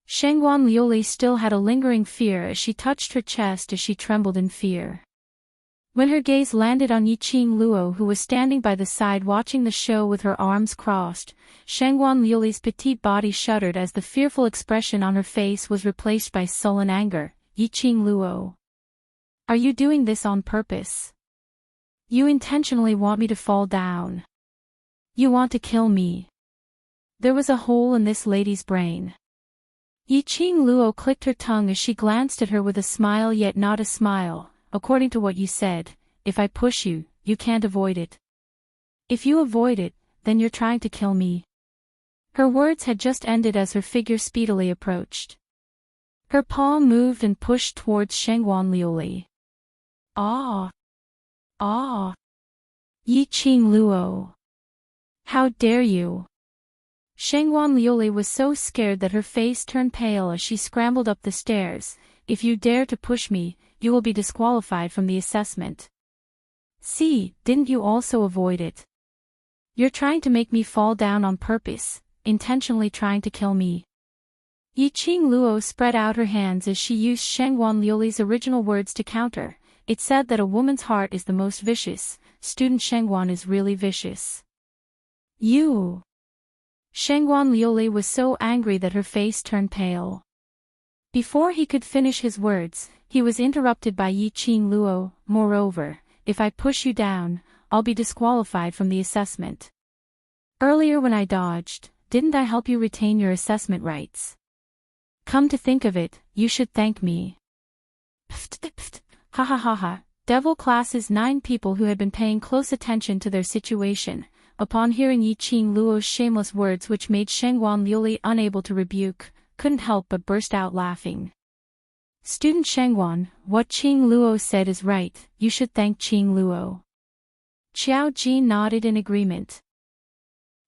Shangguan Liuli still had a lingering fear as she touched her chest as she trembled in fear. When her gaze landed on Yiqing Luo, who was standing by the side watching the show with her arms crossed, Shangguan Liuli's petite body shuddered as the fearful expression on her face was replaced by sullen anger. Yiqing Luo, are you doing this on purpose? You intentionally want me to fall down. You want to kill me. There was a hole in this lady's brain. Yiqing Luo clicked her tongue as she glanced at her with a smile yet not a smile. According to what you said, if I push you, you can't avoid it. If you avoid it, then you're trying to kill me. Her words had just ended as her figure speedily approached. Her palm moved and pushed towards Shangguan Liuli. Ah! Ah! Yiqing Luo! How dare you! Shangguan Liuli was so scared that her face turned pale as she scrambled up the stairs. If you dare to push me, you will be disqualified from the assessment. See, didn't you also avoid it? You're trying to make me fall down on purpose, intentionally trying to kill me. Yiqing Luo spread out her hands as she used Shangguan Liuli's original words to counter. It said that a woman's heart is the most vicious. Student Shangguan is really vicious. You! Shangguan Liuli was so angry that her face turned pale. Before he could finish his words, he was interrupted by Yiqing Luo. Moreover, if I push you down, I'll be disqualified from the assessment. Earlier when I dodged, didn't I help you retain your assessment rights? Come to think of it, you should thank me. Pft, pft, ha ha ha ha. Devil Class's 9 people who had been paying close attention to their situation, upon hearing Yiqing Luo's shameless words which made Shangguan Liuli unable to rebuke, couldn't help but burst out laughing. Student Shangguan, what Qing Luo said is right, you should thank Qing Luo. Qiao Jin nodded in agreement.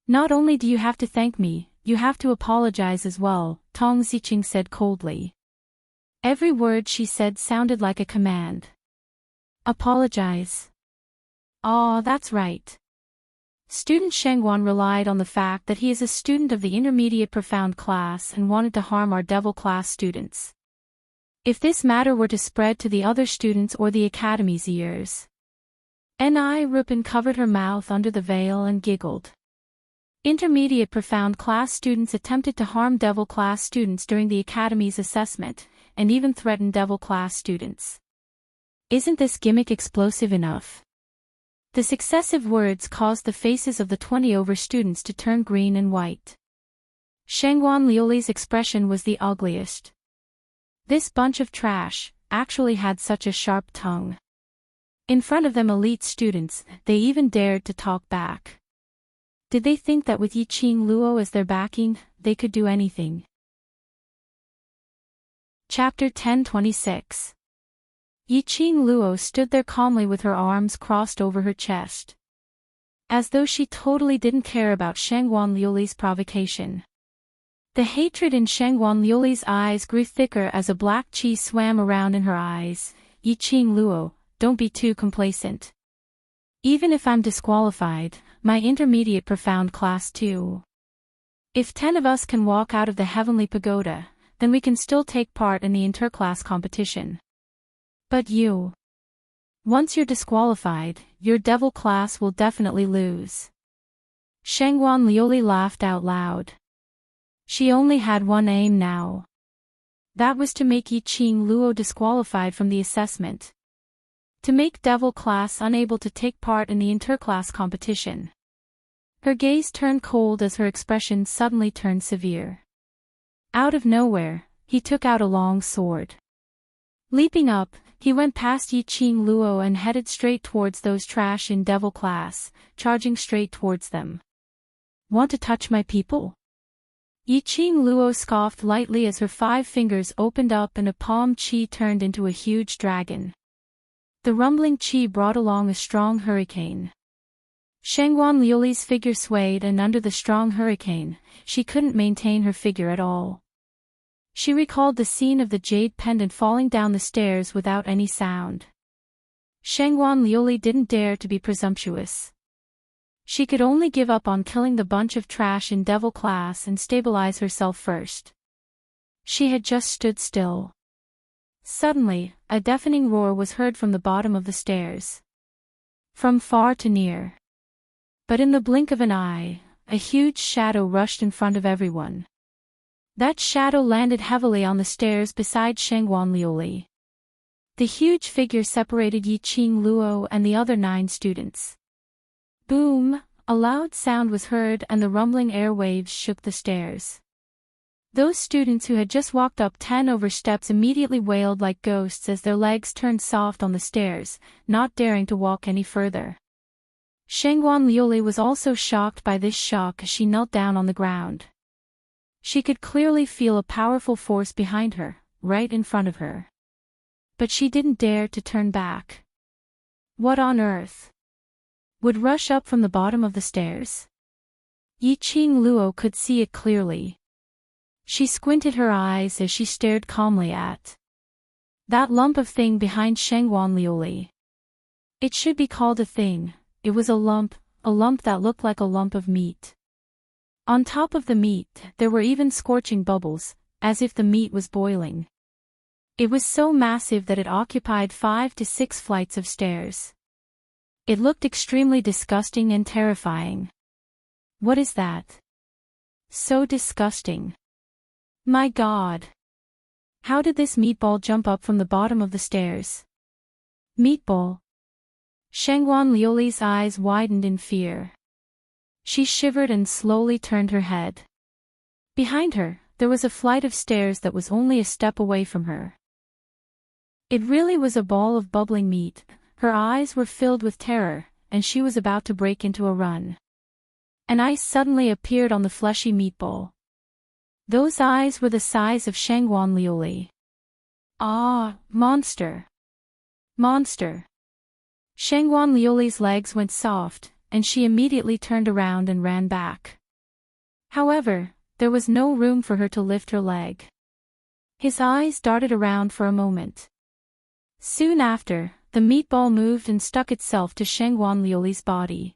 Not only do you have to thank me, you have to apologize as well, Tong Ziqing said coldly. Every word she said sounded like a command. Apologize. Ah, that's right. Student Shangguan relied on the fact that he is a student of the intermediate profound class and wanted to harm our devil class students. If this matter were to spread to the other students or the academy's ears. Ni Rupin covered her mouth under the veil and giggled. Intermediate profound class students attempted to harm devil class students during the academy's assessment, and even threatened devil class students. Isn't this gimmick explosive enough? The successive words caused the faces of the 20 students to turn green and white. Shangguan Liuli's expression was the ugliest. This bunch of trash actually had such a sharp tongue. In front of them elite students, they even dared to talk back. Did they think that with Yiqing Luo as their backing, they could do anything? Chapter 1026. Yiqing Luo stood there calmly with her arms crossed over her chest. As though she totally didn't care about Shangguan Liuli's provocation. The hatred in Shangguan Liuli's eyes grew thicker as a black chi swam around in her eyes. Yiqing Luo, don't be too complacent. Even if I'm disqualified, my intermediate profound class too. If 10 of us can walk out of the heavenly pagoda, then we can still take part in the interclass competition. But you. Once you're disqualified, your devil class will definitely lose. Shangguan Liuli laughed out loud. She only had one aim now. That was to make Yi Qing Luo disqualified from the assessment. To make Devil class unable to take part in the interclass competition. Her gaze turned cold as her expression suddenly turned severe. Out of nowhere, he took out a long sword. Leaping up, he went past Yi Qing Luo and headed straight towards those trash in Devil class, charging straight towards them. Want to touch my people? Yi Qing Luo scoffed lightly as her 5 fingers opened up and a palm chi turned into a huge dragon. The rumbling chi brought along a strong hurricane. Shangguan Liuli's figure swayed, and under the strong hurricane, she couldn't maintain her figure at all. She recalled the scene of the jade pendant falling down the stairs without any sound. Shangguan Liuli didn't dare to be presumptuous. She could only give up on killing the bunch of trash in Devil class and stabilize herself first. She had just stood still. Suddenly, a deafening roar was heard from the bottom of the stairs. From far to near. But in the blink of an eye, a huge shadow rushed in front of everyone. That shadow landed heavily on the stairs beside Shangguan Liuli. The huge figure separated Yi Qing Luo and the other 9 students. Boom! A loud sound was heard and the rumbling airwaves shook the stairs. Those students who had just walked up 10 over steps immediately wailed like ghosts as their legs turned soft on the stairs, not daring to walk any further. Shangguan Liuli was also shocked by this shock as she knelt down on the ground. She could clearly feel a powerful force behind her, right in front of her. But she didn't dare to turn back. What on earth would rush up from the bottom of the stairs? Yi Qing Luo could see it clearly. She squinted her eyes as she stared calmly at that lump of thing behind Shangguan Liuli. It should be called a thing. It was a lump that looked like a lump of meat. On top of the meat, there were even scorching bubbles, as if the meat was boiling. It was so massive that it occupied 5 to 6 flights of stairs. It looked extremely disgusting and terrifying. What is that? So disgusting. My God! How did this meatball jump up from the bottom of the stairs? Meatball? Shangguan Liuli's eyes widened in fear. She shivered and slowly turned her head. Behind her, there was a flight of stairs that was only a step away from her. It really was a ball of bubbling meat. Her eyes were filled with terror, and she was about to break into a run. An eye suddenly appeared on the fleshy meatball. Those eyes were the size of Shangguan Liuli. Ah, monster! Monster! Shangguan Liuli's legs went soft, and she immediately turned around and ran back. However, there was no room for her to lift her leg. His eyes darted around for a moment. Soon after, the meatball moved and stuck itself to Shangguan Liuli's body.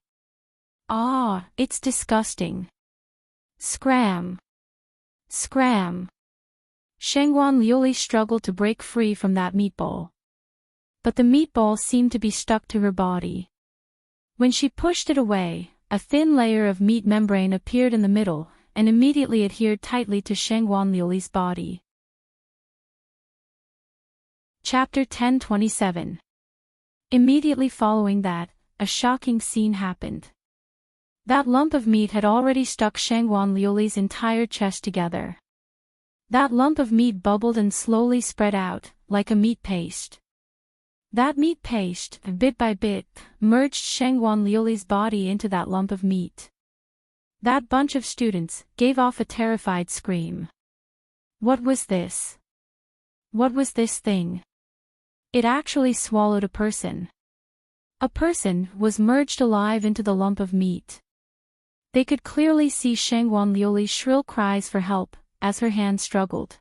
Ah, it's disgusting. Scram! Scram! Shangguan Liuli struggled to break free from that meatball. But the meatball seemed to be stuck to her body. When she pushed it away, a thin layer of meat membrane appeared in the middle, and immediately adhered tightly to Shangguan Liuli's body. Chapter 1027. Immediately following that, a shocking scene happened. That lump of meat had already stuck Shangguan Liuli's entire chest together. That lump of meat bubbled and slowly spread out, like a meat paste. That meat paste, bit by bit, merged Shangguan Liuli's body into that lump of meat. That bunch of students gave off a terrified scream. What was this? What was this thing? It actually swallowed a person. A person was merged alive into the lump of meat. They could clearly see Shangguan Liuli's shrill cries for help, as her hand struggled.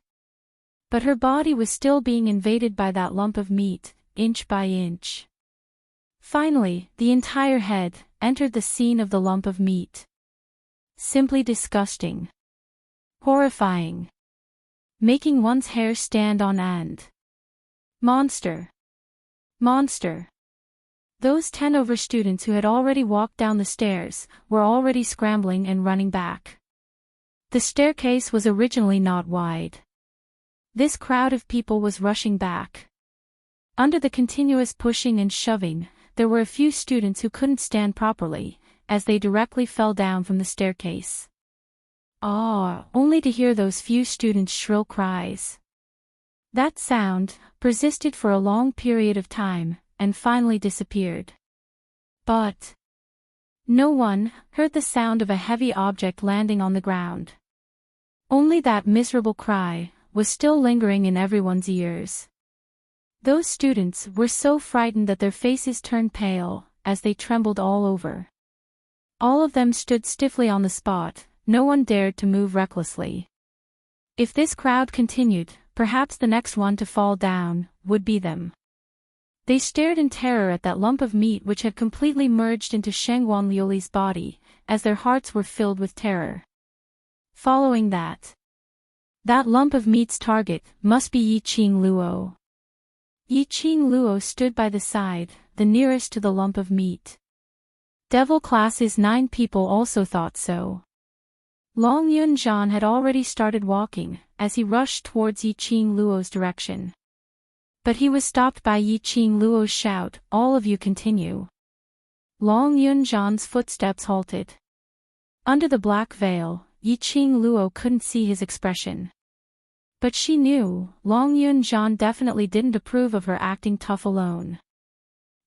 But her body was still being invaded by that lump of meat, inch by inch. Finally, the entire head entered the scene of the lump of meat. Simply disgusting. Horrifying. Making one's hair stand on end. Monster. Monster. Those 10 over students who had already walked down the stairs were already scrambling and running back. The staircase was originally not wide. This crowd of people was rushing back. Under the continuous pushing and shoving, there were a few students who couldn't stand properly, as they directly fell down from the staircase. Only to hear those few students' shrill cries. That sound persisted for a long period of time, and finally disappeared. But no one heard the sound of a heavy object landing on the ground. Only that miserable cry was still lingering in everyone's ears. Those students were so frightened that their faces turned pale, as they trembled all over. All of them stood stiffly on the spot, no one dared to move recklessly. If this crowd continued, perhaps the next one to fall down would be them. They stared in terror at that lump of meat which had completely merged into Shengguan Liuli's body, as their hearts were filled with terror. Following that lump of meat's target must be Yiqing Luo. Yiqing Luo stood by the side, the nearest to the lump of meat. Devil Class's 9 people also thought so. Long Yunzhan had already started walking, as he rushed towards Yiqing Luo's direction. But he was stopped by Yiqing Luo's shout, "All of you continue." Long Yunzhan's footsteps halted. Under the black veil, Yiqing Luo couldn't see his expression. But she knew, Long Yunzhan definitely didn't approve of her acting tough alone.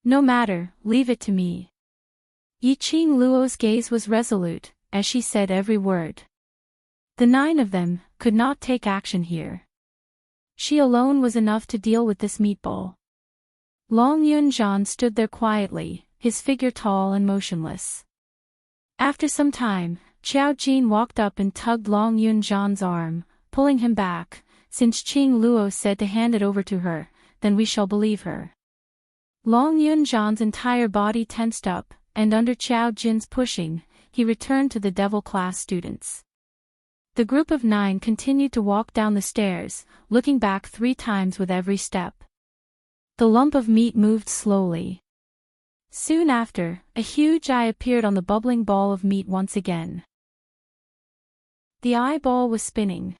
"No matter, leave it to me." Yiqing Luo's gaze was resolute, as she said every word. The 9 of them could not take action here. She alone was enough to deal with this meatball. Long Yunzhan stood there quietly, his figure tall and motionless. After some time, Qiao Jin walked up and tugged Long Yunzhan's arm, pulling him back. "Since Qing Luo said to hand it over to her, then we shall believe her." Long Yunzhan's entire body tensed up, and under Qiao Jin's pushing, he returned to the devil class students. The group of 9 continued to walk down the stairs, looking back 3 times with every step. The lump of meat moved slowly. Soon after, a huge eye appeared on the bubbling ball of meat once again. The eyeball was spinning.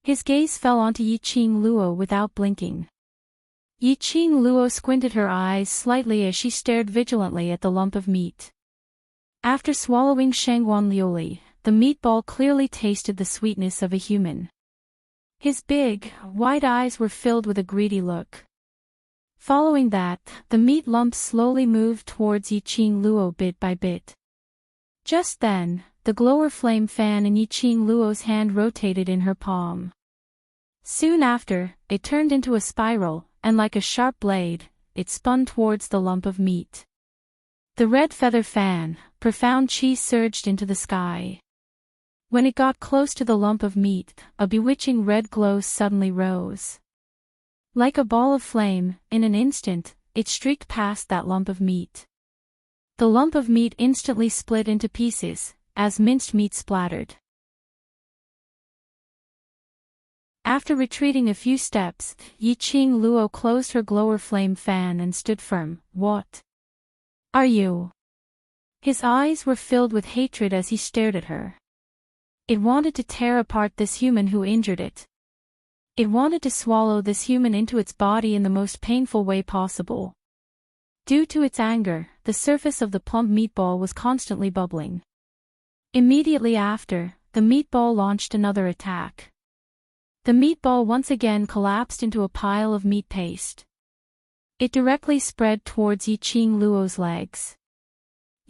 His gaze fell onto Yiqing Luo without blinking. Yiqing Luo squinted her eyes slightly as she stared vigilantly at the lump of meat. After swallowing Shengguan Liuli, the meatball clearly tasted the sweetness of a human. His big, wide eyes were filled with a greedy look. Following that, the meat lump slowly moved towards Yiqing Luo bit by bit. Just then, the glower flame fan in Yiqing Luo's hand rotated in her palm. Soon after, it turned into a spiral, and like a sharp blade, it spun towards the lump of meat. The red feather fan, profound chi surged into the sky. When it got close to the lump of meat, a bewitching red glow suddenly rose. Like a ball of flame, in an instant, it streaked past that lump of meat. The lump of meat instantly split into pieces, as minced meat splattered. After retreating a few steps, Yiqing Luo closed her glower flame fan and stood firm. "What are you?" His eyes were filled with hatred as he stared at her. It wanted to tear apart this human who injured it. It wanted to swallow this human into its body in the most painful way possible. Due to its anger, the surface of the plump meatball was constantly bubbling. Immediately after, the meatball launched another attack. The meatball once again collapsed into a pile of meat paste. It directly spread towards Yiqing Luo's legs.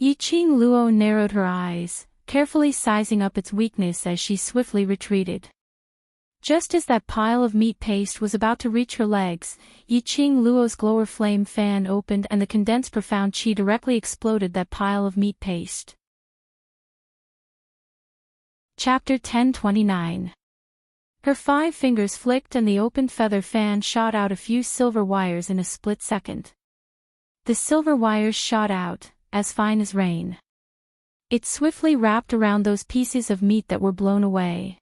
Yiqing Luo narrowed her eyes, carefully sizing up its weakness as she swiftly retreated. Just as that pile of meat paste was about to reach her legs, Yiqing Luo's glower flame fan opened and the condensed profound chi directly exploded that pile of meat paste. Chapter 1029. Her 5 fingers flicked and the opened feather fan shot out a few silver wires in a split second. The silver wires shot out, as fine as rain. It swiftly wrapped around those pieces of meat that were blown away.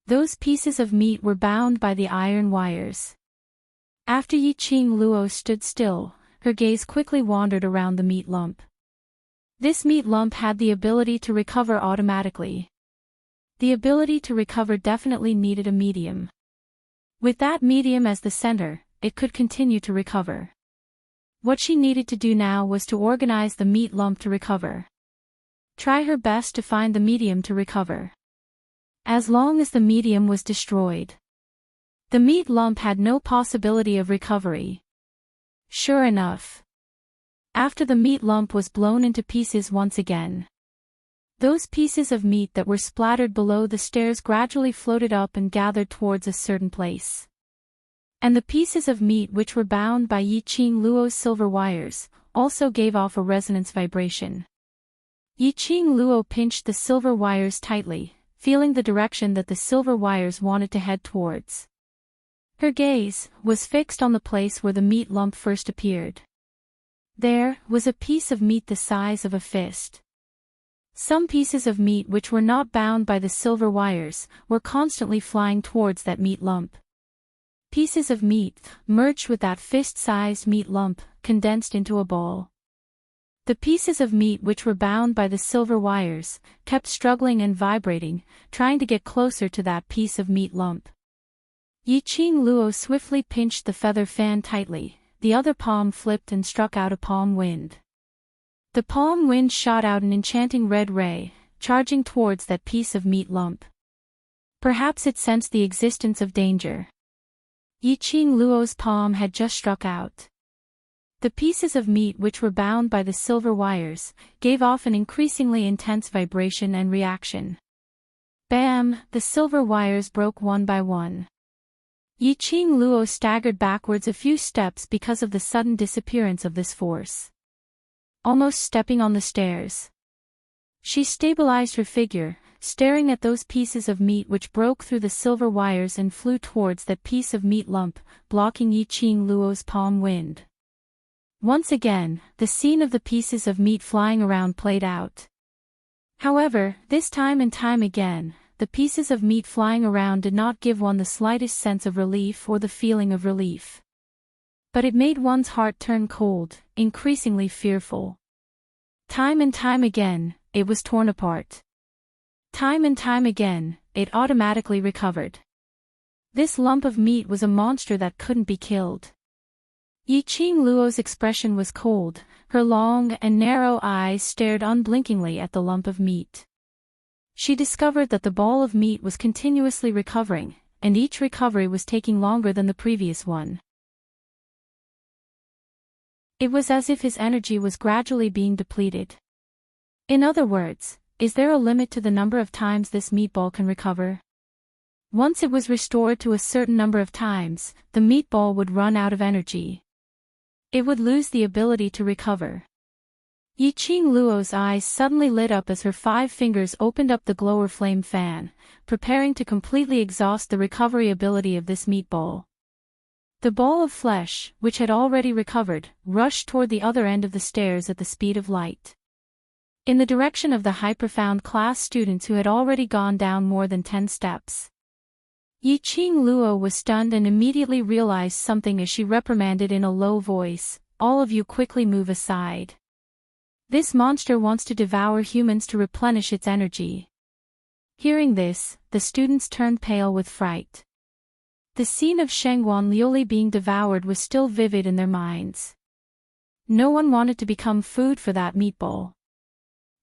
Those pieces of meat were bound by the iron wires. After Yiqing Luo stood still, her gaze quickly wandered around the meat lump. This meat lump had the ability to recover automatically. The ability to recover definitely needed a medium. With that medium as the center, it could continue to recover. What she needed to do now was to organize the meat lump to recover. Try her best to find the medium to recover. As long as the medium was destroyed, the meat lump had no possibility of recovery. Sure enough, after the meat lump was blown into pieces once again, those pieces of meat that were splattered below the stairs gradually floated up and gathered towards a certain place. And the pieces of meat which were bound by Yi Qing Luo's silver wires also gave off a resonance vibration. Yi Qing Luo pinched the silver wires tightly, feeling the direction that the silver wires wanted to head towards. Her gaze was fixed on the place where the meat lump first appeared. There was a piece of meat the size of a fist. Some pieces of meat which were not bound by the silver wires were constantly flying towards that meat lump. Pieces of meat, merged with that fist-sized meat lump, condensed into a ball. The pieces of meat which were bound by the silver wires kept struggling and vibrating, trying to get closer to that piece of meat lump. Yi Qing Luo swiftly pinched the feather fan tightly, the other palm flipped and struck out a palm wind. The palm wind shot out an enchanting red ray, charging towards that piece of meat lump. Perhaps it sensed the existence of danger. Yi Qing Luo's palm had just struck out. The pieces of meat which were bound by the silver wires gave off an increasingly intense vibration and reaction. Bam! The silver wires broke one by one. Yi Qing Luo staggered backwards a few steps because of the sudden disappearance of this force. Almost stepping on the stairs, she stabilized her figure, staring at those pieces of meat which broke through the silver wires and flew towards that piece of meat lump, blocking Yi Qing Luo's palm wind. Once again, the scene of the pieces of meat flying around played out. However, this time and time again, the pieces of meat flying around did not give one the slightest sense of relief or the feeling of relief. But it made one's heart turn cold, increasingly fearful. Time and time again, it was torn apart. Time and time again, it automatically recovered. This lump of meat was a monster that couldn't be killed. Yi Qing Luo's expression was cold, her long and narrow eyes stared unblinkingly at the lump of meat. She discovered that the ball of meat was continuously recovering, and each recovery was taking longer than the previous one. It was as if his energy was gradually being depleted. In other words, is there a limit to the number of times this meatball can recover? Once it was restored to a certain number of times, the meatball would run out of energy. It would lose the ability to recover. Yi Qing Luo's eyes suddenly lit up as her 5 fingers opened up the glower flame fan, preparing to completely exhaust the recovery ability of this meatball. The ball of flesh, which had already recovered, rushed toward the other end of the stairs at the speed of light. In the direction of the high-profound class students who had already gone down more than 10 steps. Yi Qing Luo was stunned and immediately realized something as she reprimanded in a low voice, "All of you quickly move aside. This monster wants to devour humans to replenish its energy." Hearing this, the students turned pale with fright. The scene of Shengguan Liuli being devoured was still vivid in their minds. No one wanted to become food for that meatball.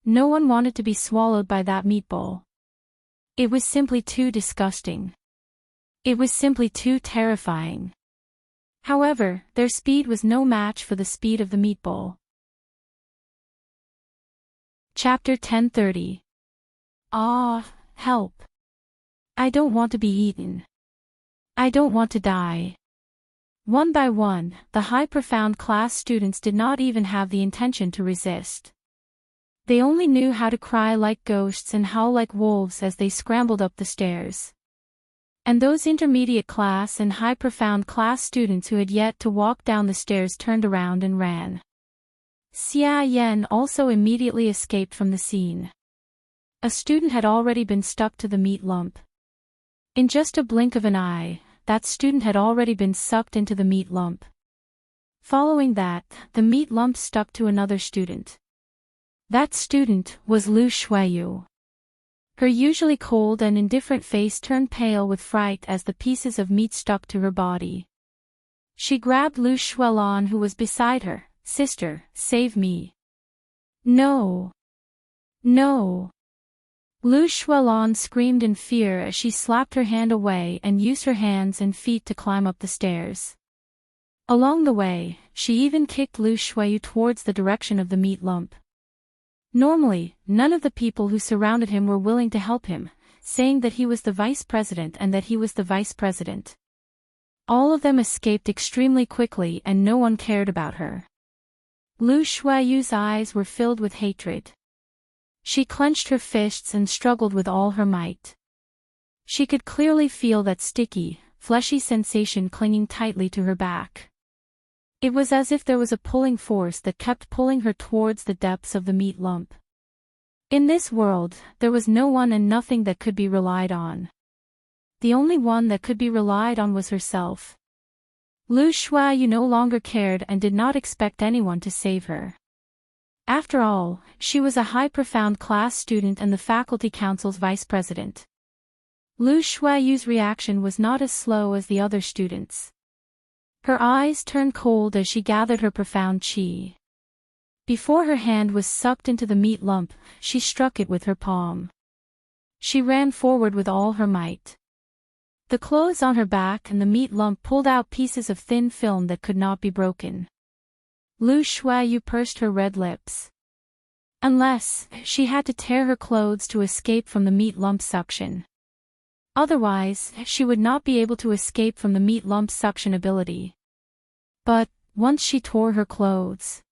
No one wanted to be swallowed by that meatball. It was simply too disgusting. It was simply too terrifying. However, their speed was no match for the speed of the meatball. Chapter 1030. Ah, help. I don't want to be eaten. I don't want to die. One by one, the high-profound class students did not even have the intention to resist. They only knew how to cry like ghosts and howl like wolves as they scrambled up the stairs. And those intermediate class and high-profound class students who had yet to walk down the stairs turned around and ran. Xia Yan also immediately escaped from the scene. A student had already been stuck to the meat lump. In just a blink of an eye, that student had already been sucked into the meat lump. Following that, the meat lump stuck to another student. That student was Lu Shuiyu. Her usually cold and indifferent face turned pale with fright as the pieces of meat stuck to her body. She grabbed Lu Shuilan, who was beside her. "Sister, save me." "No. No." Lu Shuilan screamed in fear as she slapped her hand away and used her hands and feet to climb up the stairs. Along the way, she even kicked Lu Shuiyu towards the direction of the meat lump. Normally, none of the people who surrounded him were willing to help him, saying that he was the vice president and that he was the vice president. All of them escaped extremely quickly and no one cared about her. Lu Shuiyu's eyes were filled with hatred. She clenched her fists and struggled with all her might. She could clearly feel that sticky, fleshy sensation clinging tightly to her back. It was as if there was a pulling force that kept pulling her towards the depths of the meat lump. In this world, there was no one and nothing that could be relied on. The only one that could be relied on was herself. Lu Shuiyu no longer cared and did not expect anyone to save her. After all, she was a high-profound class student and the faculty council's vice president. Lu Shuiyu's reaction was not as slow as the other students. Her eyes turned cold as she gathered her profound qi. Before her hand was sucked into the meat lump, she struck it with her palm. She ran forward with all her might. The clothes on her back and the meat lump pulled out pieces of thin film that could not be broken. Lu Shuiyu pursed her red lips. Unless, she had to tear her clothes to escape from the meat lump's suction. Otherwise, she would not be able to escape from the meat lump's suction ability. But, once she tore her clothes.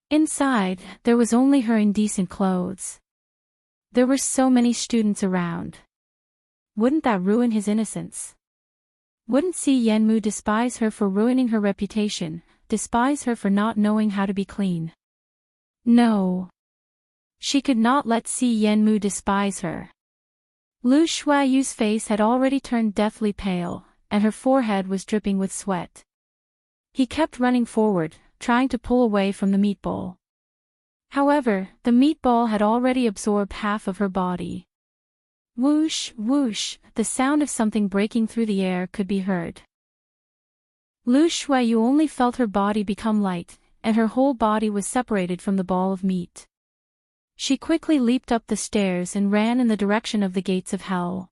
Inside, there was only her indecent clothes. There were so many students around. Wouldn't that ruin his innocence? Wouldn't Si Yenmu despise her for ruining her reputation, despise her for not knowing how to be clean? No. She could not let Si Yenmu despise her. Lu Shuiyu's face had already turned deathly pale, and her forehead was dripping with sweat. He kept running forward, trying to pull away from the meatball. However, the meatball had already absorbed half of her body. Whoosh, whoosh, the sound of something breaking through the air could be heard. Lu Shuiyu only felt her body become light, and her whole body was separated from the ball of meat. She quickly leaped up the stairs and ran in the direction of the gates of hell.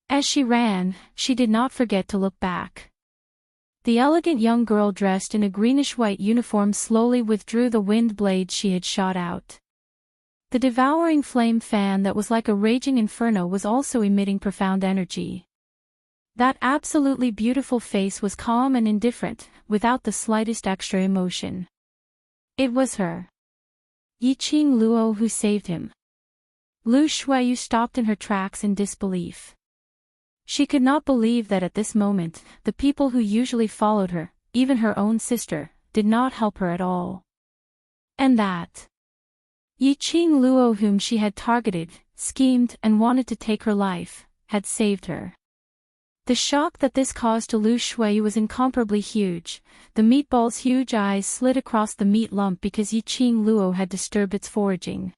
As she ran, she did not forget to look back. The elegant young girl dressed in a greenish-white uniform slowly withdrew the wind blades she had shot out. The devouring flame fan that was like a raging inferno was also emitting profound energy. That absolutely beautiful face was calm and indifferent, without the slightest extra emotion. It was her. Yiqing Luo who saved him. Lu Shuiyu stopped in her tracks in disbelief. She could not believe that at this moment, the people who usually followed her, even her own sister, did not help her at all. And that Yiqing Luo, whom she had targeted, schemed, and wanted to take her life, had saved her. The shock that this caused to Lu Shuiyu was incomparably huge. The meatball's huge eyes slid across the meat lump because Yiqing Luo had disturbed its foraging.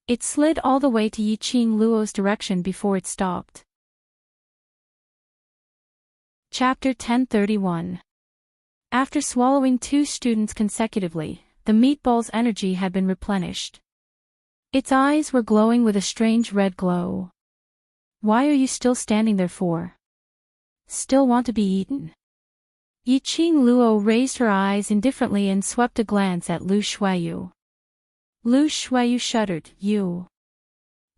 It slid all the way to Yiqing Luo's direction before it stopped. Chapter 1031. After swallowing 2 students consecutively, the meatball's energy had been replenished. Its eyes were glowing with a strange red glow. "Why are you still standing there for? Still want to be eaten?" Yiqing Luo raised her eyes indifferently and swept a glance at Lu Shuiyu. Lu Shuiyu shuddered. "You.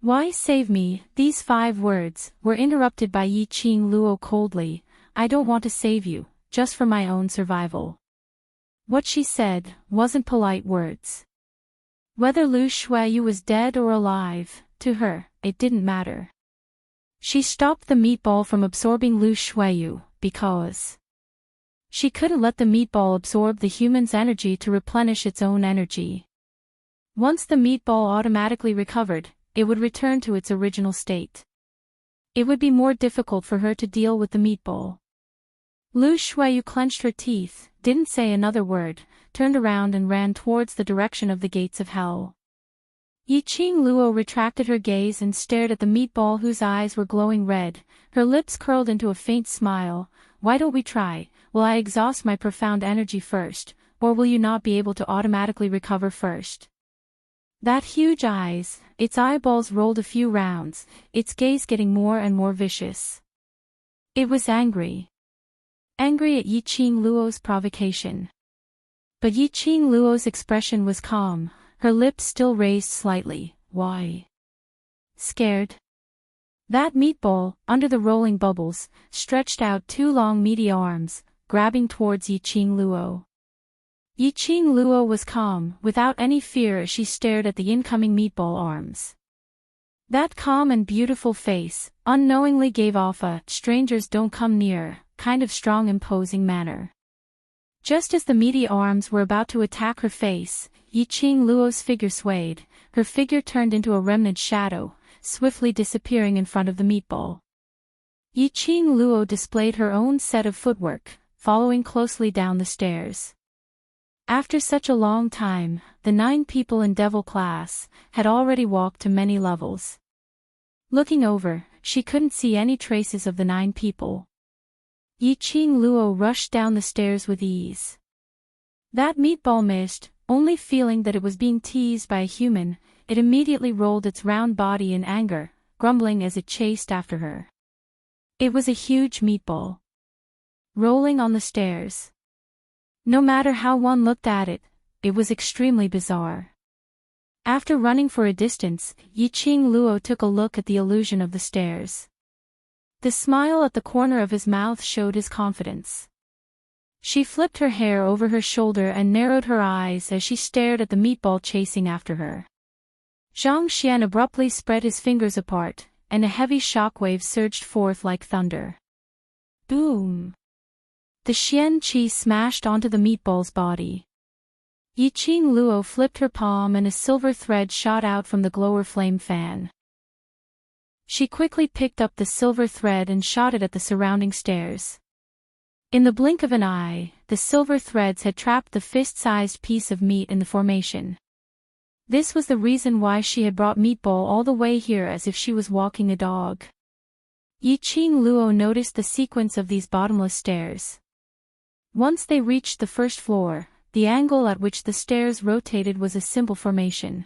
Why save me?" These 5 words were interrupted by Yiqing Luo coldly. "I don't want to save you, just for my own survival." What she said wasn't polite words. Whether Lu Shuiyu was dead or alive, to her, it didn't matter. She stopped the meatball from absorbing Lu Shuiyu, because she couldn't let the meatball absorb the human's energy to replenish its own energy. Once the meatball automatically recovered, it would return to its original state. It would be more difficult for her to deal with the meatball. Lu Shuiyu clenched her teeth, didn't say another word, turned around and ran towards the direction of the gates of hell. Yiqing Luo retracted her gaze and stared at the meatball whose eyes were glowing red, her lips curled into a faint smile. Why don't we try? Will I exhaust my profound energy first, or will you not be able to automatically recover first? That huge eyes, its eyeballs rolled a few rounds, its gaze getting more and more vicious. It was angry. Angry at Yiqing Luo's provocation. But Yiqing Luo's expression was calm, her lips still raised slightly. Why? Scared? That meatball, under the rolling bubbles, stretched out two long meaty arms, grabbing towards Yiqing Luo. Yiqing Luo was calm, without any fear as she stared at the incoming meatball arms. That calm and beautiful face, unknowingly gave off a "strangers don't come near" kind of strong imposing manner. Just as the meaty arms were about to attack her face, Yiqing Luo's figure swayed, her figure turned into a remnant shadow, swiftly disappearing in front of the meatball. Yiqing Luo displayed her own set of footwork, following closely down the stairs. After such a long time, the 9 people in Devil class had already walked to many levels. Looking over, she couldn't see any traces of the 9 people. Yiqing Luo rushed down the stairs with ease. That meatball missed, only feeling that it was being teased by a human. It immediately rolled its round body in anger, grumbling as it chased after her. It was a huge meatball. Rolling on the stairs. No matter how one looked at it, it was extremely bizarre. After running for a distance, Yiqing Luo took a look at the illusion of the stairs. The smile at the corner of his mouth showed his confidence. She flipped her hair over her shoulder and narrowed her eyes as she stared at the meatball chasing after her. Zhang Xian abruptly spread his fingers apart, and a heavy shockwave surged forth like thunder. Boom! The Xian Qi smashed onto the meatball's body. Yiqing Luo flipped her palm and a silver thread shot out from the glower flame fan. She quickly picked up the silver thread and shot it at the surrounding stairs. In the blink of an eye, the silver threads had trapped the fist-sized piece of meat in the formation. This was the reason why she had brought Meatball all the way here as if she was walking a dog. Yiqing Luo noticed the sequence of these bottomless stairs. Once they reached the first floor, the angle at which the stairs rotated was a simple formation.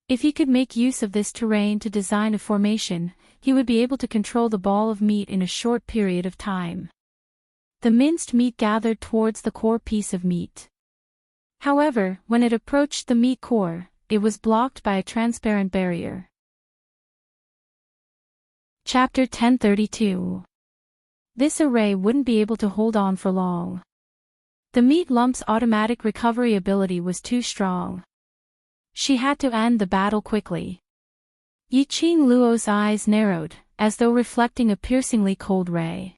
If he could make use of this terrain to design a formation, he would be able to control the ball of meat in a short period of time. The minced meat gathered towards the core piece of meat. However, when it approached the meat core, it was blocked by a transparent barrier. Chapter 1032. This array wouldn't be able to hold on for long. The meat lump's automatic recovery ability was too strong. She had to end the battle quickly. Yiqing Luo's eyes narrowed, as though reflecting a piercingly cold ray.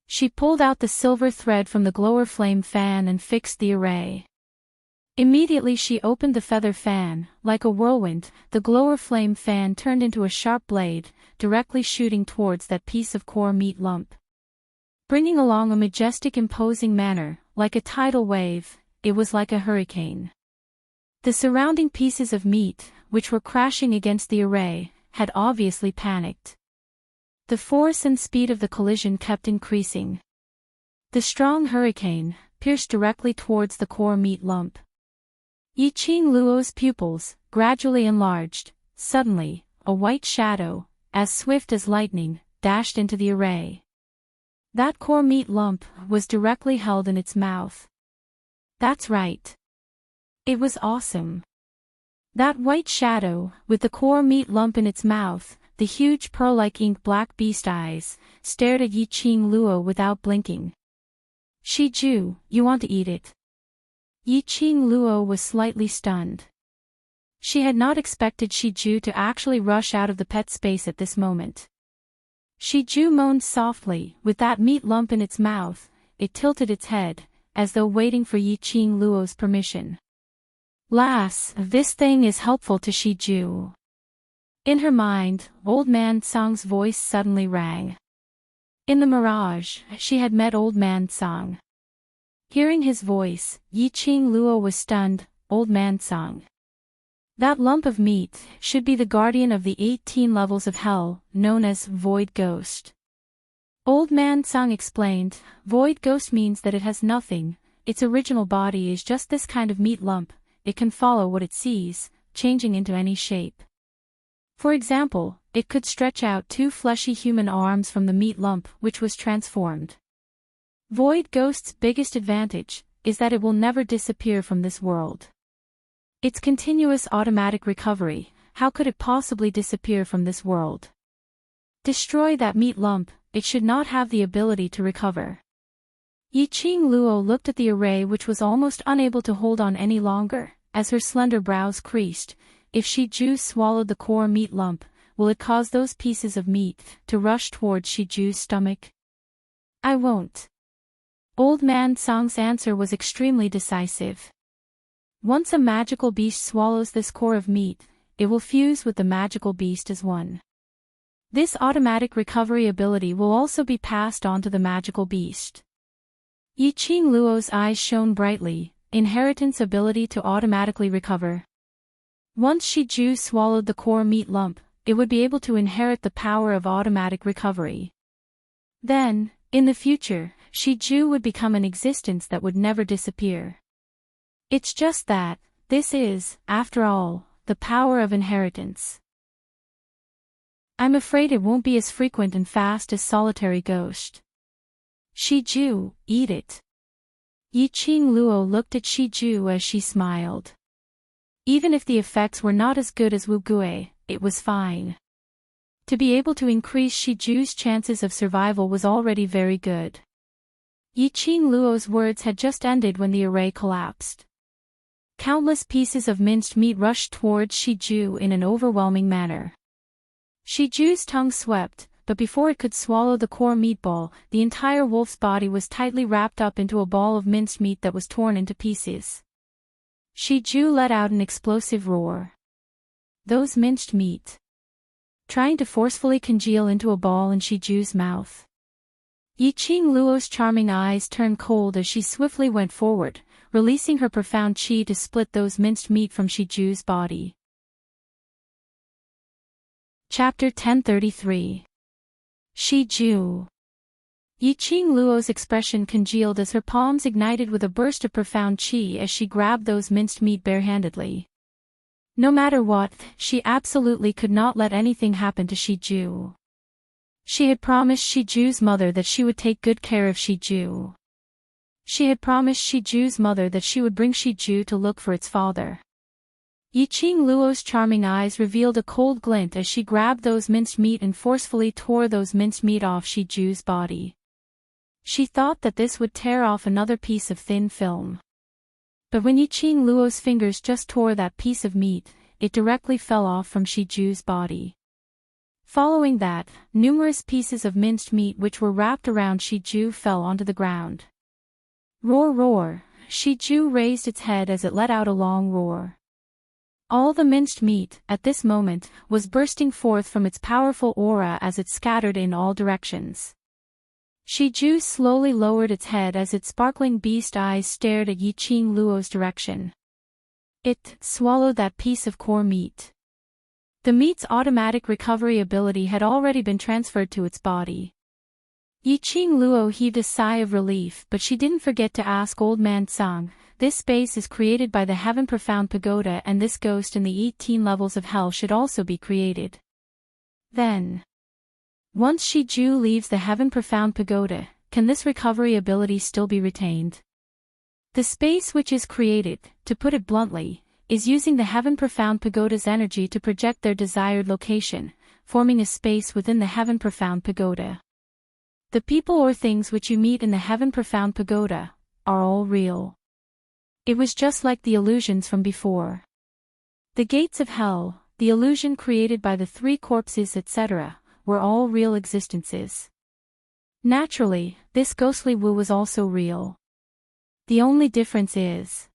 She pulled out the silver thread from the glower flame fan and fixed the array. Immediately she opened the feather fan. Like a whirlwind, the glower flame fan turned into a sharp blade, directly shooting towards that piece of core meat lump. Bringing along a majestic imposing manner, like a tidal wave, it was like a hurricane. The surrounding pieces of meat, which were crashing against the array, had obviously panicked. The force and speed of the collision kept increasing. The strong hurricane pierced directly towards the core meat lump. Yiqing Luo's pupils gradually enlarged. Suddenly, a white shadow, as swift as lightning, dashed into the array. That core meat lump was directly held in its mouth. That's right. It was awesome. That white shadow, with the core meat lump in its mouth, the huge pearl-like ink black beast eyes, stared at Yiqing Luo without blinking. Shiju, you want to eat it? Yiqing Luo was slightly stunned. She had not expected Shiju to actually rush out of the pet space at this moment. Shiju moaned softly. With that meat lump in its mouth, it tilted its head, as though waiting for Yiqing Luo's permission. Lass, this thing is helpful to Shiju. In her mind, old man Tsang's voice suddenly rang. In the mirage, she had met Old Man Tsang. Hearing his voice, Yiqing Luo was stunned. Old Man Tsang. That lump of meat should be the guardian of the 18 levels of hell, known as Void Ghost. Old Man Tsang explained, Void Ghost means that it has nothing, its original body is just this kind of meat lump, it can follow what it sees, changing into any shape. For example, it could stretch out 2 fleshy human arms from the meat lump which was transformed. Void Ghost's biggest advantage is that it will never disappear from this world. Its continuous automatic recovery, how could it possibly disappear from this world? Destroy that meat lump, it should not have the ability to recover. Yiqing Luo looked at the array which was almost unable to hold on any longer, as her slender brows creased. If Shiju swallowed the core meat lump, will it cause those pieces of meat to rush towards Shiju's stomach? I won't. Old Man Tsang's answer was extremely decisive. Once a magical beast swallows this core of meat, it will fuse with the magical beast as one. This automatic recovery ability will also be passed on to the magical beast. Yiqing Luo's eyes shone brightly, inheritance ability to automatically recover. Once Shiju swallowed the core meat lump, it would be able to inherit the power of automatic recovery. Then, in the future, Shiju would become an existence that would never disappear. It's just that, this is, after all, the power of inheritance. I'm afraid it won't be as frequent and fast as solitary ghost. Shiju, eat it. Yiqing Luo looked at Shiju as she smiled. Even if the effects were not as good as Wu Gui, it was fine. To be able to increase Shiju's chances of survival was already very good. Yiqing Luo's words had just ended when the array collapsed. Countless pieces of minced meat rushed towards Shiju in an overwhelming manner. Shiju's tongue swept, but before it could swallow the core meatball, the entire wolf's body was tightly wrapped up into a ball of minced meat that was torn into pieces. Shiju let out an explosive roar. Those minced meat. Trying to forcefully congeal into a ball in Shiju's mouth. Yiqing Luo's charming eyes turned cold as she swiftly went forward, releasing her profound qi to split those minced meat from Shiju's body. Chapter 1033. Shiju. Yiqing Luo's expression congealed as her palms ignited with a burst of profound qi as she grabbed those minced meat barehandedly. No matter what, she absolutely could not let anything happen to Shiju. She had promised Shiju's mother that she would take good care of Shiju. She had promised Shiju's mother that she would bring Shiju to look for its father. Yiqing Luo's charming eyes revealed a cold glint as she grabbed those minced meat and forcefully tore those minced meat off Shiju's body. She thought that this would tear off another piece of thin film. But when Yiqing Luo's fingers just tore that piece of meat, it directly fell off from Shiju's body. Following that, numerous pieces of minced meat which were wrapped around Shiju fell onto the ground. Roar roar, Shiju raised its head as it let out a long roar. All the minced meat, at this moment, was bursting forth from its powerful aura as it scattered in all directions. Shiju slowly lowered its head as its sparkling beast eyes stared at Yiqing Luo's direction. It swallowed that piece of core meat. The meat's automatic recovery ability had already been transferred to its body. Yiqing Luo heaved a sigh of relief, but she didn't forget to ask Old Man Tsang, this space is created by the Heaven Profound Pagoda and this ghost in the 18 levels of hell should also be created. Then, once Shiju leaves the Heaven Profound Pagoda, can this recovery ability still be retained? The space which is created, to put it bluntly, is using the Heaven Profound Pagoda's energy to project their desired location, forming a space within the Heaven Profound Pagoda. The people or things which you meet in the Heaven Profound Pagoda are all real. It was just like the illusions from before. The gates of hell, the illusion created by the 3 corpses etc., were all real existences. Naturally, this ghostly Wu was also real. The only difference is,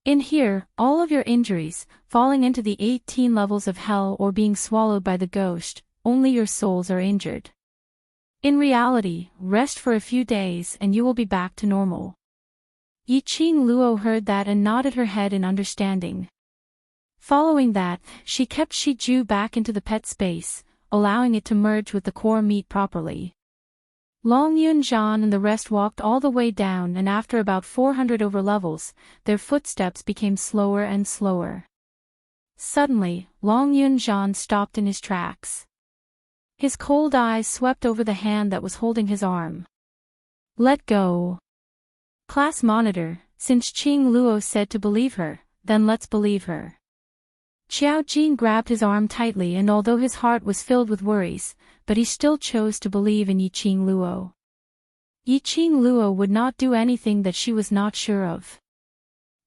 in here, all of your injuries, falling into the 18 levels of hell or being swallowed by the ghost, only your souls are injured. In reality, rest for a few days and you will be back to normal. Yiqing Luo heard that and nodded her head in understanding. Following that, she kept Shi Ju back into the pet space, allowing it to merge with the core meat properly. Long Yunzhan and the rest walked all the way down, and after about 400 over levels, their footsteps became slower and slower. Suddenly, Long Yunzhan stopped in his tracks. His cold eyes swept over the hand that was holding his arm. Let go. Class monitor, since Qing Luo said to believe her, then let's believe her. Xiao Jin grabbed his arm tightly, and although his heart was filled with worries, but he still chose to believe in Yiqing Luo. Yiqing Luo would not do anything that she was not sure of.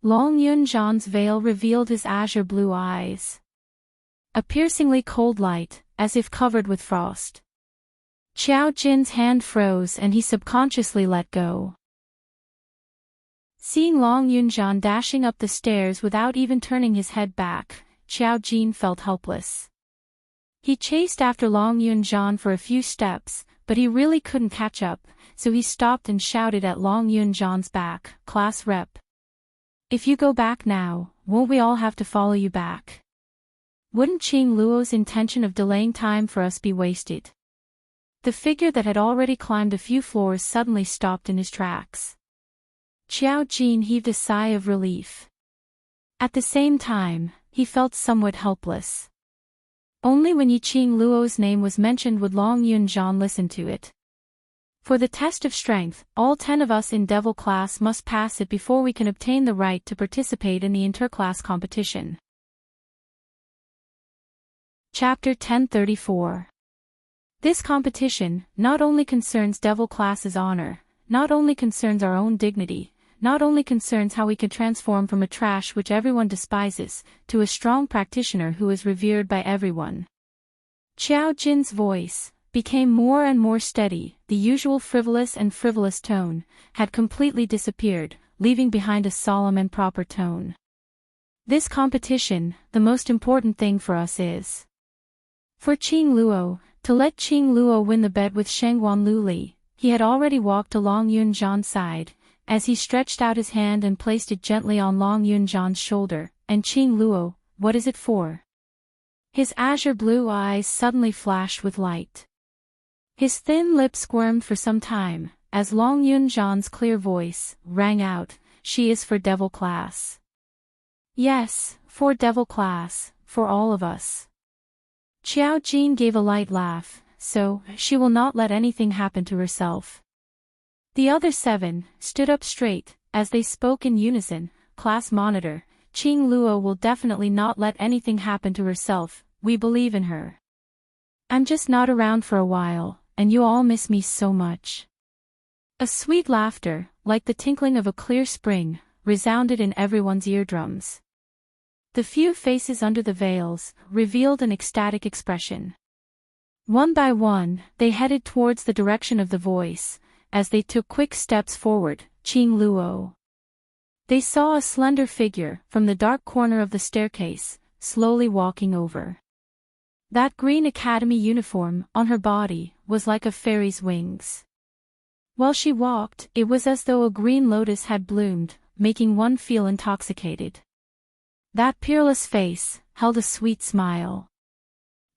Long Yunzhan's veil revealed his azure blue eyes. A piercingly cold light, as if covered with frost. Xiao Jin's hand froze and he subconsciously let go. Seeing Long Yunzhan dashing up the stairs without even turning his head back, Xiao Jin felt helpless. He chased after Long Yunzhan for a few steps, but he really couldn't catch up, so he stopped and shouted at Long Yunzhan's back, "Class rep. If you go back now, won't we all have to follow you back? Wouldn't Qing Luo's intention of delaying time for us be wasted?" The figure that had already climbed a few floors suddenly stopped in his tracks. Xiao Jin heaved a sigh of relief. At the same time, he felt somewhat helpless. Only when Yiqing Luo's name was mentioned would Long Yunzhan listen to it. For the test of strength, all 10 of us in Devil class must pass it before we can obtain the right to participate in the interclass competition. Chapter 1034. This competition not only concerns Devil class's honor, not only concerns our own dignity, not only concerns how we can transform from a trash which everyone despises, to a strong practitioner who is revered by everyone. Xiao Jin's voice became more and more steady. The usual frivolous tone had completely disappeared, leaving behind a solemn and proper tone. This competition, the most important thing for us is for Qing Luo, to let Qing Luo win the bet with Shengguan Luli. He had already walked along Yunzhan's side, as he stretched out his hand and placed it gently on Long Yunzhan's shoulder. And Qing Luo, what is it for? His azure blue eyes suddenly flashed with light. His thin lips squirmed for some time, as Long Yunzhan's clear voice rang out, "She is for Devil class." Yes, for Devil class, for all of us. Xiao Jin gave a light laugh. So, she will not let anything happen to herself. The other 7 stood up straight, as they spoke in unison. Class monitor, Qing Luo will definitely not let anything happen to herself, we believe in her. I'm just not around for a while, and you all miss me so much. A sweet laughter, like the tinkling of a clear spring, resounded in everyone's eardrums. The few faces under the veils revealed an ecstatic expression. One by one, they headed towards the direction of the voice. As they took quick steps forward, Qing Luo. They saw a slender figure, from the dark corner of the staircase, slowly walking over. That green academy uniform, on her body, was like a fairy's wings. While she walked, it was as though a green lotus had bloomed, making one feel intoxicated. That peerless face held a sweet smile.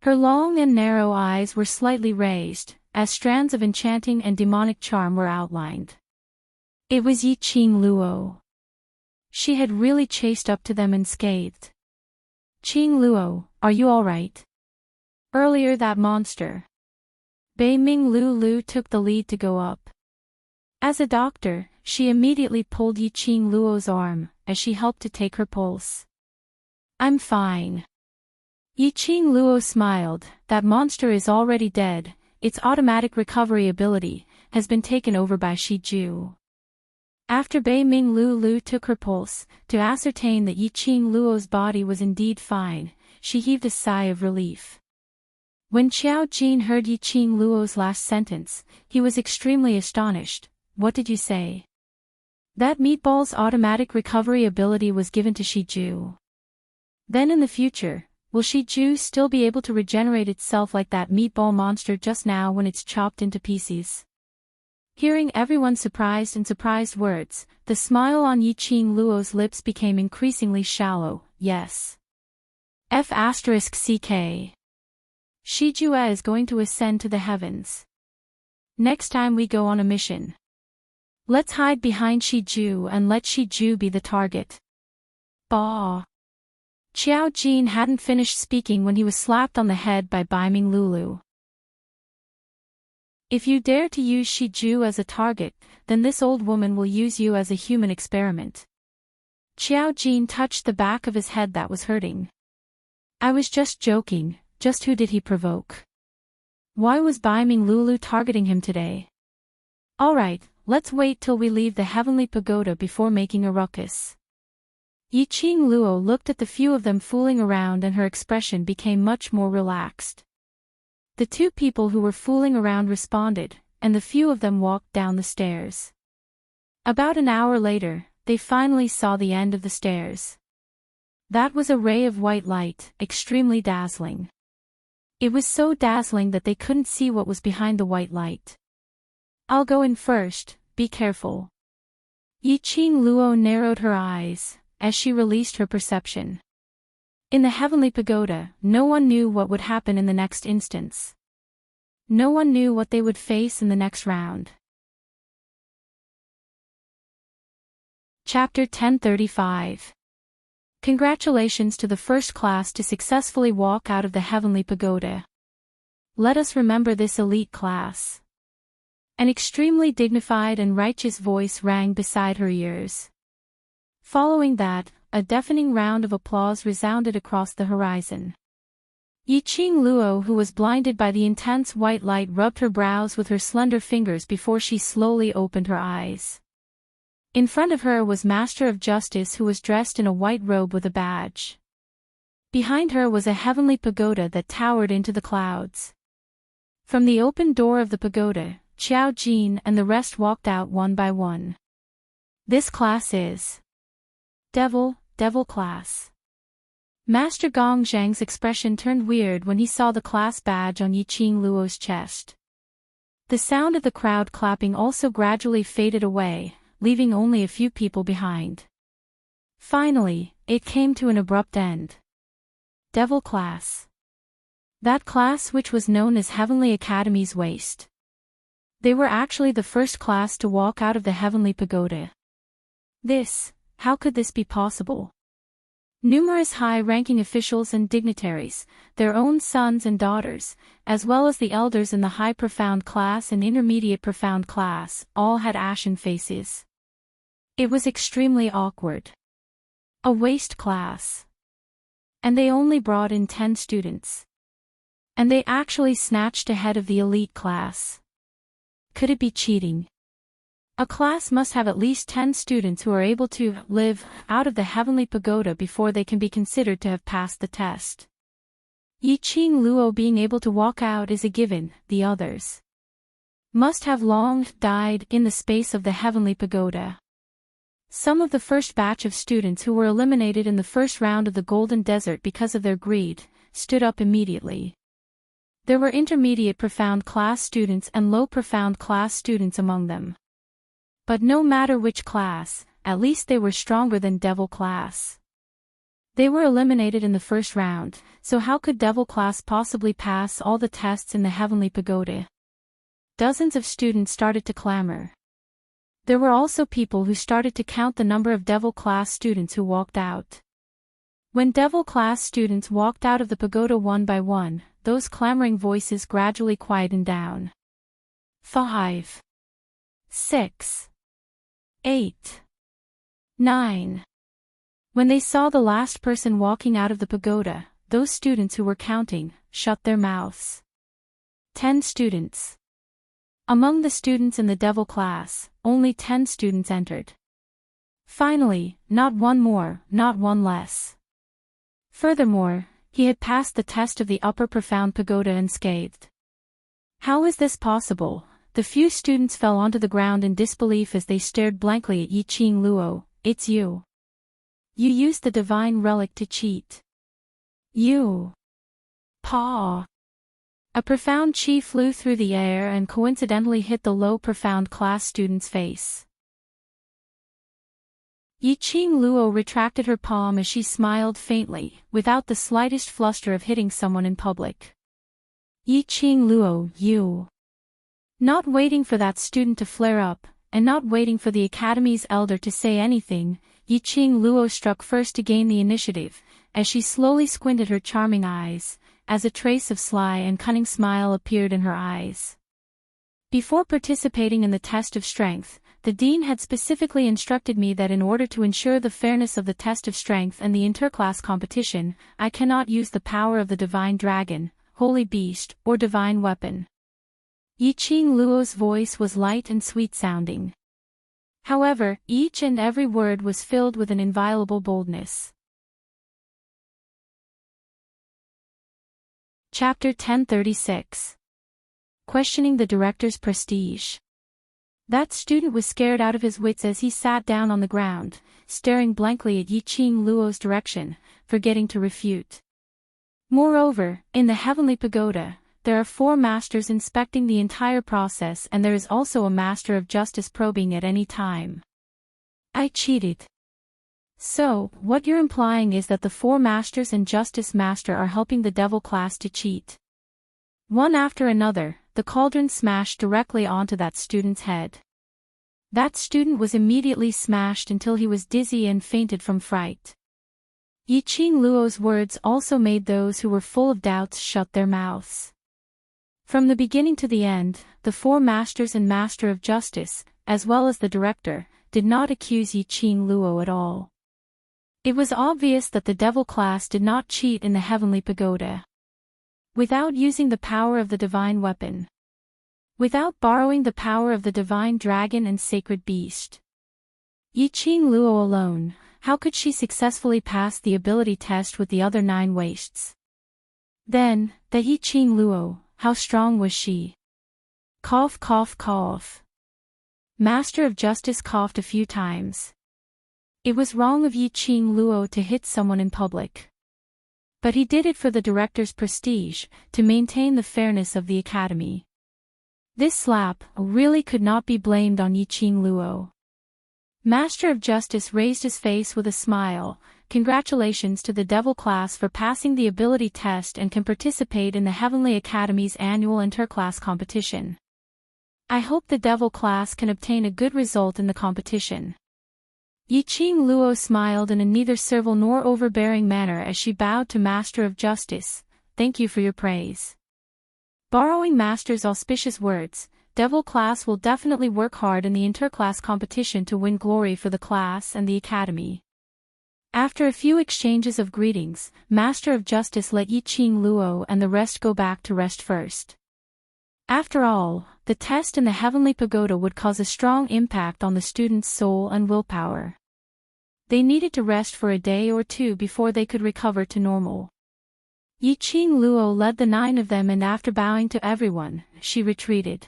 Her long and narrow eyes were slightly raised, as strands of enchanting and demonic charm were outlined. It was Yiqing Luo. She had really chased up to them unscathed. "Qing Luo, are you all right?" Earlier that monster. Bei Ming Lu took the lead to go up. As a doctor, she immediately pulled Yiqing Luo's arm, as she helped to take her pulse. "I'm fine." Yiqing Luo smiled. "That monster is already dead. Its automatic recovery ability has been taken over by Shi Ju." After Bei Ming Lu took her pulse, to ascertain that Yiqing Luo's body was indeed fine, she heaved a sigh of relief. When Xiao Jin heard Yiqing Luo's last sentence, he was extremely astonished. "What did you say?" "That meatball's automatic recovery ability was given to Shi Ju. Then in the future, Will Shiju still be able to regenerate itself like that meatball monster just now when it's chopped into pieces? Hearing everyone's surprised words, the smile on Yiqing Luo's lips became increasingly shallow. Yes. F***ck. Shijue is going to ascend to the heavens. Next time we go on a mission, let's hide behind Shiju and let Shiju be the target. Bah. Qiao Jin hadn't finished speaking when he was slapped on the head by Baiming Lulu. If you dare to use Shiju as a target, then this old woman will use you as a human experiment. Qiao Jin touched the back of his head that was hurting. I was just joking, just who did he provoke? Why was Baiming Lulu targeting him today? Alright, let's wait till we leave the heavenly pagoda before making a ruckus. Yiqing Luo looked at the few of them fooling around and her expression became much more relaxed. The two people who were fooling around responded, and the few of them walked down the stairs. About an hour later, they finally saw the end of the stairs. That was a ray of white light, extremely dazzling. It was so dazzling that they couldn't see what was behind the white light. I'll go in first, be careful. Yiqing Luo narrowed her eyes, as she released her perception. In the heavenly pagoda, no one knew what would happen in the next instance. No one knew what they would face in the next round. Chapter 1035. Congratulations to the first class to successfully walk out of the heavenly pagoda. Let us remember this elite class. An extremely dignified and righteous voice rang beside her ears. Following that, a deafening round of applause resounded across the horizon. Yiqing Luo, who was blinded by the intense white light, rubbed her brows with her slender fingers before she slowly opened her eyes. In front of her was Master of Justice, who was dressed in a white robe with a badge. Behind her was a heavenly pagoda that towered into the clouds. From the open door of the pagoda, Qiao Jin and the rest walked out one by one. This class is Devil class. Master Gong Zhang's expression turned weird when he saw the class badge on Yiqing Luo's chest. The sound of the crowd clapping also gradually faded away, leaving only a few people behind. Finally, it came to an abrupt end. Devil class. That class which was known as Heavenly Academy's waste. They were actually the first class to walk out of the heavenly pagoda. How could this be possible? Numerous high-ranking officials and dignitaries, their own sons and daughters, as well as the elders in the high profound class and intermediate profound class, all had ashen faces. It was extremely awkward. A waste class. And they only brought in 10 students. And they actually snatched ahead of the elite class. Could it be cheating? A class must have at least 10 students who are able to live out of the heavenly pagoda before they can be considered to have passed the test. Yiqing Luo being able to walk out is a given, the others must have long died in the space of the heavenly pagoda. Some of the first batch of students who were eliminated in the first round of the Golden Desert because of their greed, stood up immediately. There were intermediate profound class students and low profound class students among them. But no matter which class, at least they were stronger than Devil class. They were eliminated in the first round, so how could Devil class possibly pass all the tests in the heavenly pagoda? Dozens of students started to clamor. There were also people who started to count the number of Devil class students who walked out. When Devil class students walked out of the pagoda one by one, those clamoring voices gradually quietened down. 5, 6, 8, 9. When they saw the last person walking out of the pagoda, those students who were counting, shut their mouths. 10 students. Among the students in the Devil class, only 10 students entered. Finally, not one more, not one less. Furthermore, he had passed the test of the upper profound pagoda unscathed. How is this possible? The few students fell onto the ground in disbelief as they stared blankly at Yiqing Luo. It's you. You used the divine relic to cheat. You. Paw. A profound chi flew through the air and coincidentally hit the low profound class student's face. Yi-Ching Luo retracted her palm as she smiled faintly, without the slightest fluster of hitting someone in public. Yi-Ching Luo, you. Not waiting for that student to flare up, and not waiting for the academy's elder to say anything, Yi-Ching Luo struck first to gain the initiative, as she slowly squinted her charming eyes, as a trace of sly and cunning smile appeared in her eyes. Before participating in the test of strength, the dean had specifically instructed me that in order to ensure the fairness of the test of strength and the interclass competition, I cannot use the power of the divine dragon, holy beast, or divine weapon. Yi-Ching Luo's voice was light and sweet-sounding. However, each and every word was filled with an inviolable boldness. Chapter 1036. Questioning the director's prestige. That student was scared out of his wits as he sat down on the ground, staring blankly at Yi-Ching Luo's direction, forgetting to refute. Moreover, in the heavenly pagoda, there are 4 masters inspecting the entire process, and there is also a master of justice probing at any time. I cheated. So, what you're implying is that the 4 masters and justice master are helping the devil class to cheat. One after another, the cauldron smashed directly onto that student's head. That student was immediately smashed until he was dizzy and fainted from fright. Yi-Ching Luo's words also made those who were full of doubts shut their mouths. From the beginning to the end, the 4 masters and master of justice, as well as the director, did not accuse Yi-Ching Luo at all. It was obvious that the devil class did not cheat in the heavenly pagoda. Without using the power of the divine weapon. Without borrowing the power of the divine dragon and sacred beast. Yi-Ching Luo alone, how could she successfully pass the ability test with the other 9 wastes? Then, the Yi-Ching Luo, how strong was she? Cough, cough, cough. Master of Justice coughed a few times. It was wrong of Yi-Ching Luo to hit someone in public. But he did it for the director's prestige, to maintain the fairness of the academy. This slap really could not be blamed on Yi-Ching Luo. Master of Justice raised his face with a smile. Congratulations to the devil class for passing the ability test and can participate in the Heavenly Academy's annual interclass competition. I hope the devil class can obtain a good result in the competition. Yi-Ching Luo smiled in a neither servile nor overbearing manner as she bowed to Master of Justice. Thank you for your praise. Borrowing Master's auspicious words, devil class will definitely work hard in the interclass competition to win glory for the class and the academy. After a few exchanges of greetings, Master of Justice let Yi-Ching Luo and the rest go back to rest first. After all, the test in the heavenly pagoda would cause a strong impact on the students' soul and willpower. They needed to rest for a day or 2 before they could recover to normal. Yi-Ching Luo led the 9 of them, and after bowing to everyone, she retreated.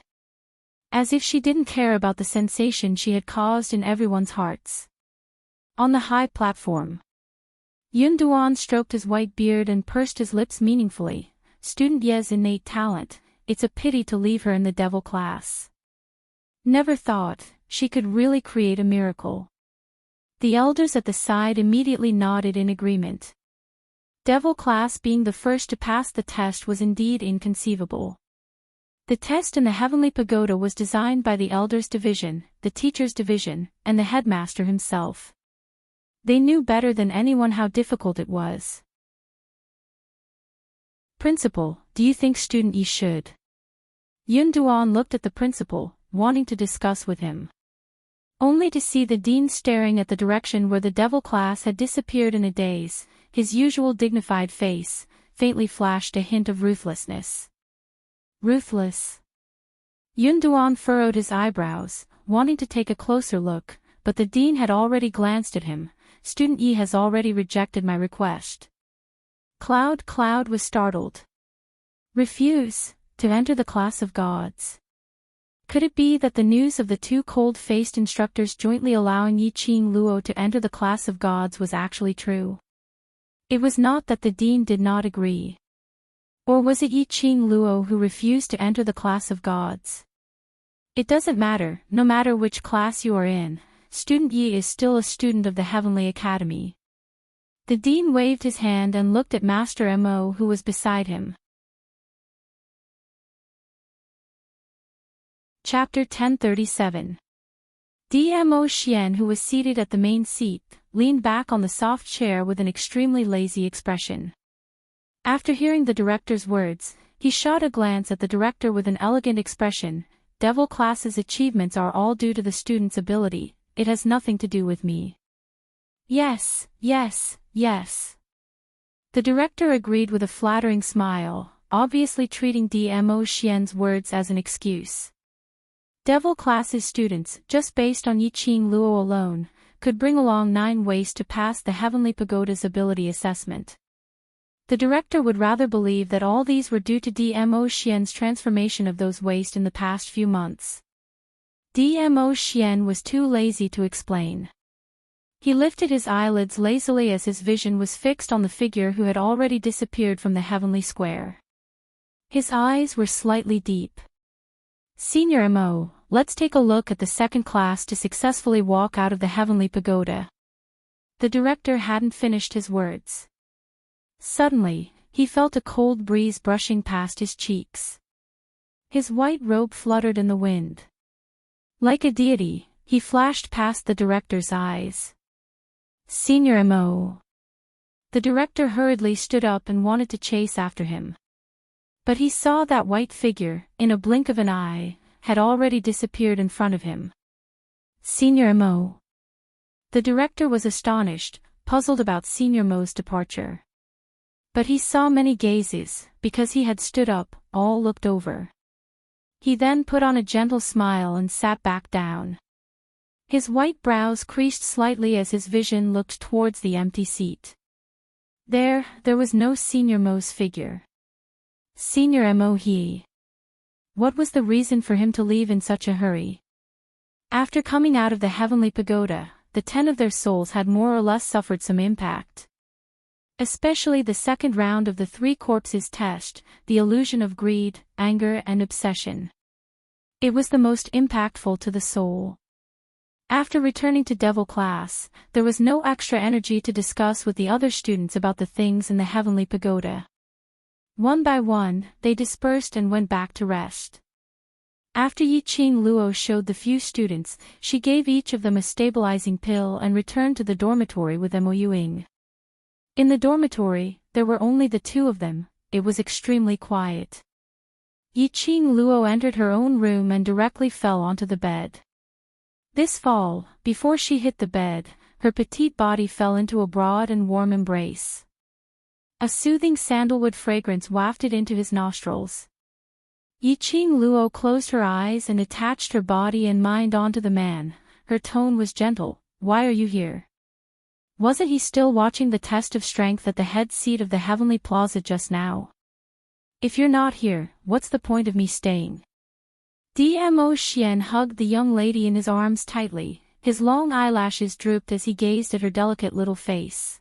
As if she didn't care about the sensation she had caused in everyone's hearts. On the high platform, Yun Duan stroked his white beard and pursed his lips meaningfully. Student Ye's innate talent, it's a pity to leave her in the devil class. Never thought she could really create a miracle. The elders at the side immediately nodded in agreement. Devil class being the first to pass the test was indeed inconceivable. The test in the heavenly pagoda was designed by the elders' division, the teachers' division, and the headmaster himself. They knew better than anyone how difficult it was. Principal, do you think student Yi should? Yun Duan looked at the principal, wanting to discuss with him. Only to see the dean staring at the direction where the devil class had disappeared in a daze. His usual dignified face faintly flashed a hint of ruthlessness. Ruthless? Yun Duan furrowed his eyebrows, wanting to take a closer look, but the dean had already glanced at him. Student Yi has already rejected my request. Cloud was startled. Refuse to enter the class of gods. Could it be that the news of the 2 cold-faced instructors jointly allowing Yi-Ching Luo to enter the class of gods was actually true? It was not that the dean did not agree. Or was it Yi Qing Luo who refused to enter the class of gods? It doesn't matter, no matter which class you are in, student Yi is still a student of the Heavenly Academy. The dean waved his hand and looked at Master Mo who was beside him. Chapter 1037. Dmo Xian, who was seated at the main seat, leaned back on the soft chair with an extremely lazy expression. After hearing the director's words, he shot a glance at the director with an elegant expression. Devil class's achievements are all due to the student's ability, it has nothing to do with me. Yes, yes, yes. The director agreed with a flattering smile, obviously treating Dmo Xian's words as an excuse. Devil class's students, just based on Yi Qing Luo alone, could bring along 9 ways to pass the Heavenly Pagoda's ability assessment. The director would rather believe that all these were due to Dmo Xian's transformation of those ways in the past few months. Dmo Xian was too lazy to explain. He lifted his eyelids lazily as his vision was fixed on the figure who had already disappeared from the heavenly square. His eyes were slightly deep. Senior Mo, let's take a look at the second class to successfully walk out of the Heavenly Pagoda. The director hadn't finished his words. Suddenly, he felt a cold breeze brushing past his cheeks. His white robe fluttered in the wind. Like a deity, he flashed past the director's eyes. Senior Mo. The director hurriedly stood up and wanted to chase after him. But he saw that white figure, in a blink of an eye, had already disappeared in front of him. Senior Mo. The director was astonished, puzzled about Senior Mo's departure. But he saw many gazes, because he had stood up, all looked over. He then put on a gentle smile and sat back down. His white brows creased slightly as his vision looked towards the empty seat. There was no Senior Mo's figure. Senior Mo he. What was the reason for him to leave in such a hurry? After coming out of the Heavenly Pagoda, the 10 of their souls had more or less suffered some impact. Especially the second round of the 3 corpses test, the illusion of greed, anger and obsession. It was the most impactful to the soul. After returning to Devil class, there was no extra energy to discuss with the other students about the things in the Heavenly Pagoda. One by one, they dispersed and went back to rest. After Yi Qing Luo showed the few students, she gave each of them a stabilizing pill and returned to the dormitory with Mo Yuing. In the dormitory, there were only the 2 of them. It was extremely quiet. Yi Qing Luo entered her own room and directly fell onto the bed. This fall, before she hit the bed, her petite body fell into a broad and warm embrace. A soothing sandalwood fragrance wafted into his nostrils. Yi Qing Luo closed her eyes and attached her body and mind onto the man. Her tone was gentle. Why are you here? Wasn't he still watching the test of strength at the head seat of the Heavenly Plaza just now? If you're not here, what's the point of me staying? Dmo Xian hugged the young lady in his arms tightly, his long eyelashes drooped as he gazed at her delicate little face.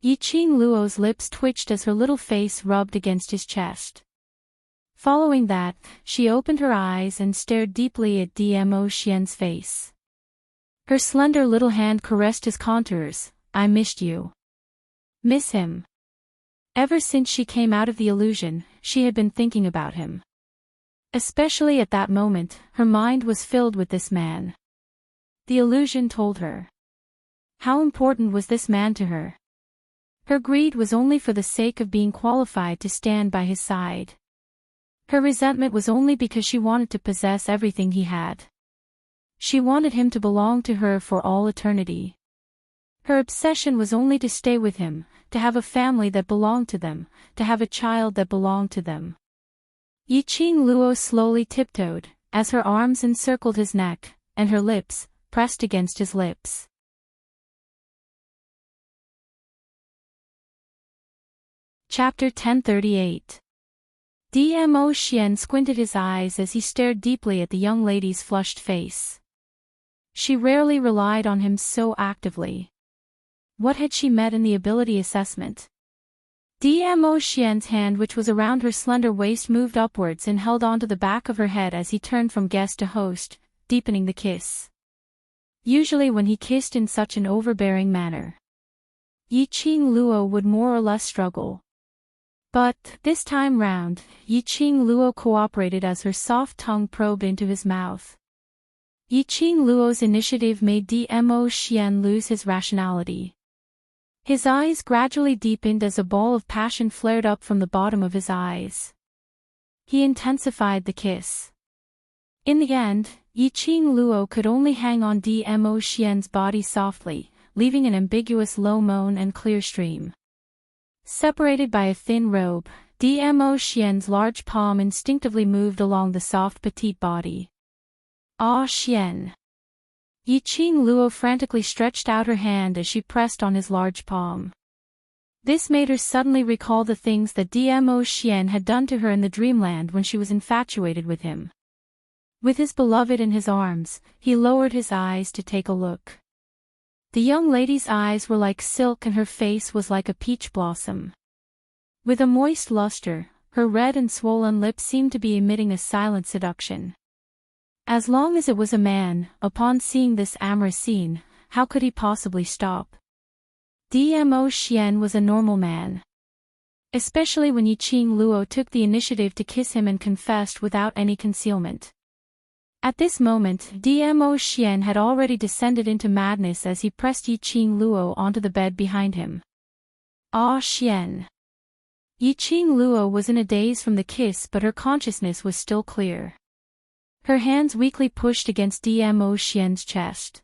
Yi Qing Luo's lips twitched as her little face rubbed against his chest. Following that, she opened her eyes and stared deeply at Dmo Xian's face. Her slender little hand caressed his contours. I missed you. Miss him. Ever since she came out of the illusion, she had been thinking about him. Especially at that moment, her mind was filled with this man. The illusion told her. How important was this man to her? Her greed was only for the sake of being qualified to stand by his side. Her resentment was only because she wanted to possess everything he had. She wanted him to belong to her for all eternity. Her obsession was only to stay with him, to have a family that belonged to them, to have a child that belonged to them. Yi Qing Luo slowly tiptoed, as her arms encircled his neck, and her lips pressed against his lips. Chapter 1038. Dmo Xian squinted his eyes as he stared deeply at the young lady's flushed face. She rarely relied on him so actively. What had she met in the ability assessment? Dmo Xian's hand, which was around her slender waist, moved upwards and held onto the back of her head as he turned from guest to host, deepening the kiss. Usually when he kissed in such an overbearing manner, Yi Qing Luo would more or less struggle. But, this time round, Yi Qing Luo cooperated as her soft tongue probed into his mouth. Yi Qing Luo's initiative made Dmo Xian lose his rationality. His eyes gradually deepened as a ball of passion flared up from the bottom of his eyes. He intensified the kiss. In the end, Yi Qing Luo could only hang on Dmo Xian's body softly, leaving an ambiguous low moan and clear stream. Separated by a thin robe, Dmo Xian's large palm instinctively moved along the soft petite body. Ah Xian! Yi Qing Luo frantically stretched out her hand as she pressed on his large palm. This made her suddenly recall the things that Dmo Xian had done to her in the dreamland when she was infatuated with him. With his beloved in his arms, he lowered his eyes to take a look. The young lady's eyes were like silk and her face was like a peach blossom. With a moist luster, her red and swollen lips seemed to be emitting a silent seduction. As long as it was a man, upon seeing this amorous scene, how could he possibly stop? Dmo Xian was a normal man. Especially when Yi Qing Luo took the initiative to kiss him and confessed without any concealment. At this moment, Dmo Xian had already descended into madness as he pressed Yi Qing Luo onto the bed behind him. Ah Xian! Yi Qing Luo was in a daze from the kiss, but her consciousness was still clear. Her hands weakly pushed against Dmo Xian's chest.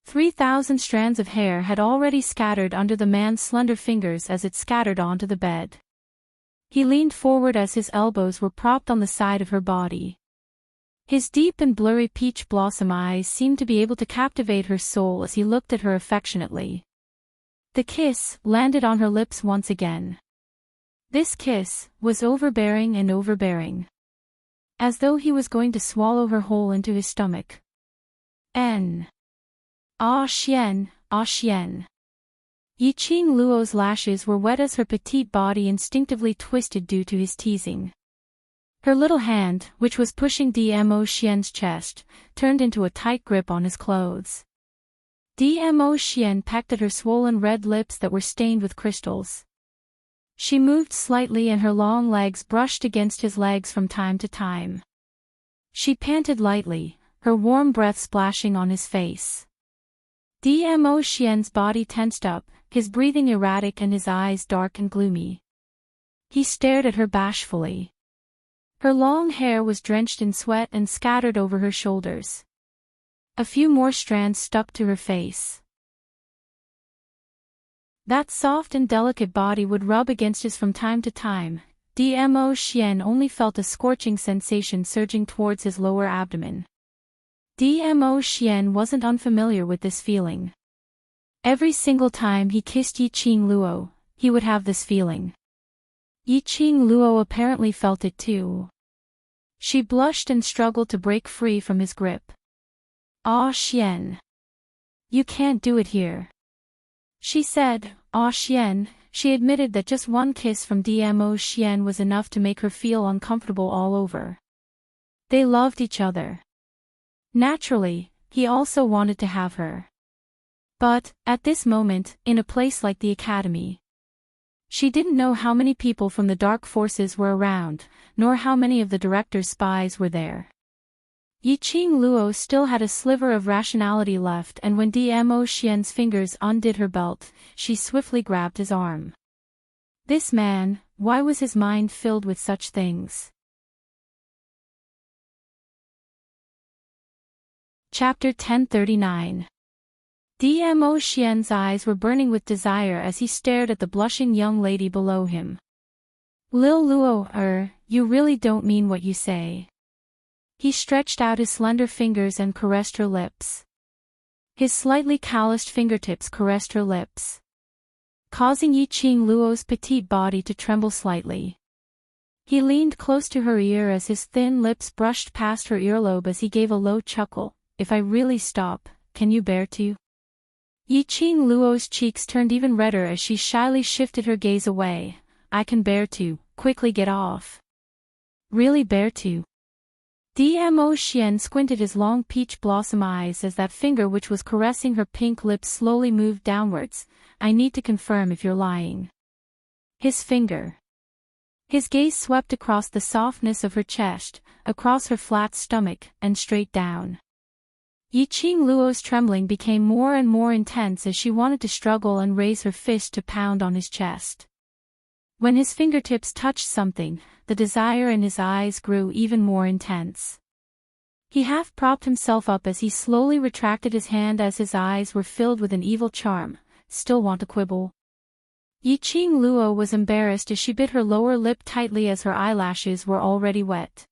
3,000 strands of hair had already scattered under the man's slender fingers as it scattered onto the bed. He leaned forward as his elbows were propped on the side of her body. His deep and blurry peach blossom eyes seemed to be able to captivate her soul as he looked at her affectionately. The kiss landed on her lips once again. This kiss was overbearing and overbearing. As though he was going to swallow her whole into his stomach. Ah Xian, ah Xian. Yi Qing Luo's lashes were wet as her petite body instinctively twisted due to his teasing. Her little hand, which was pushing Dmo Xian's chest, turned into a tight grip on his clothes. Dmo Xian pecked at her swollen red lips that were stained with crystals. She moved slightly and her long legs brushed against his legs from time to time. She panted lightly, her warm breath splashing on his face. Dmo Xian's body tensed up, his breathing erratic and his eyes dark and gloomy. He stared at her bashfully. Her long hair was drenched in sweat and scattered over her shoulders. A few more strands stuck to her face. That soft and delicate body would rub against his from time to time. Dmo Xian only felt a scorching sensation surging towards his lower abdomen. Dmo Xian wasn't unfamiliar with this feeling. Every single time he kissed Yi Qing Luo, he would have this feeling. Yi Qing Luo apparently felt it too. She blushed and struggled to break free from his grip. Ah Xian! You can't do it here. She said, Ah Xian. She admitted that just one kiss from Dmo Xian was enough to make her feel uncomfortable all over. They loved each other. Naturally, he also wanted to have her. But, at this moment, in a place like the academy, she didn't know how many people from the dark forces were around, nor how many of the director's spies were there. Yi Qing Luo still had a sliver of rationality left, and when Dmo Xian's fingers undid her belt, she swiftly grabbed his arm. This man, why was his mind filled with such things? Chapter 1039. Dmo Xian's eyes were burning with desire as he stared at the blushing young lady below him. Lil Luo, you really don't mean what you say. He stretched out his slender fingers and caressed her lips. His slightly calloused fingertips caressed her lips, causing Yi Qing Luo's petite body to tremble slightly. He leaned close to her ear as his thin lips brushed past her earlobe as he gave a low chuckle. If I really stop, can you bear to? Yi Qing Luo's cheeks turned even redder as she shyly shifted her gaze away. I can bear to, quickly get off. Really bear to? Dmo Xian squinted his long peach blossom eyes as that finger which was caressing her pink lips slowly moved downwards. I need to confirm if you're lying. His finger. His gaze swept across the softness of her chest, across her flat stomach, and straight down. Yi Qing Luo's trembling became more and more intense as she wanted to struggle and raise her fist to pound on his chest. When his fingertips touched something, the desire in his eyes grew even more intense. He half propped himself up as he slowly retracted his hand as his eyes were filled with an evil charm. Still want to quibble? Yi Qing Luo was embarrassed as she bit her lower lip tightly as her eyelashes were already wet.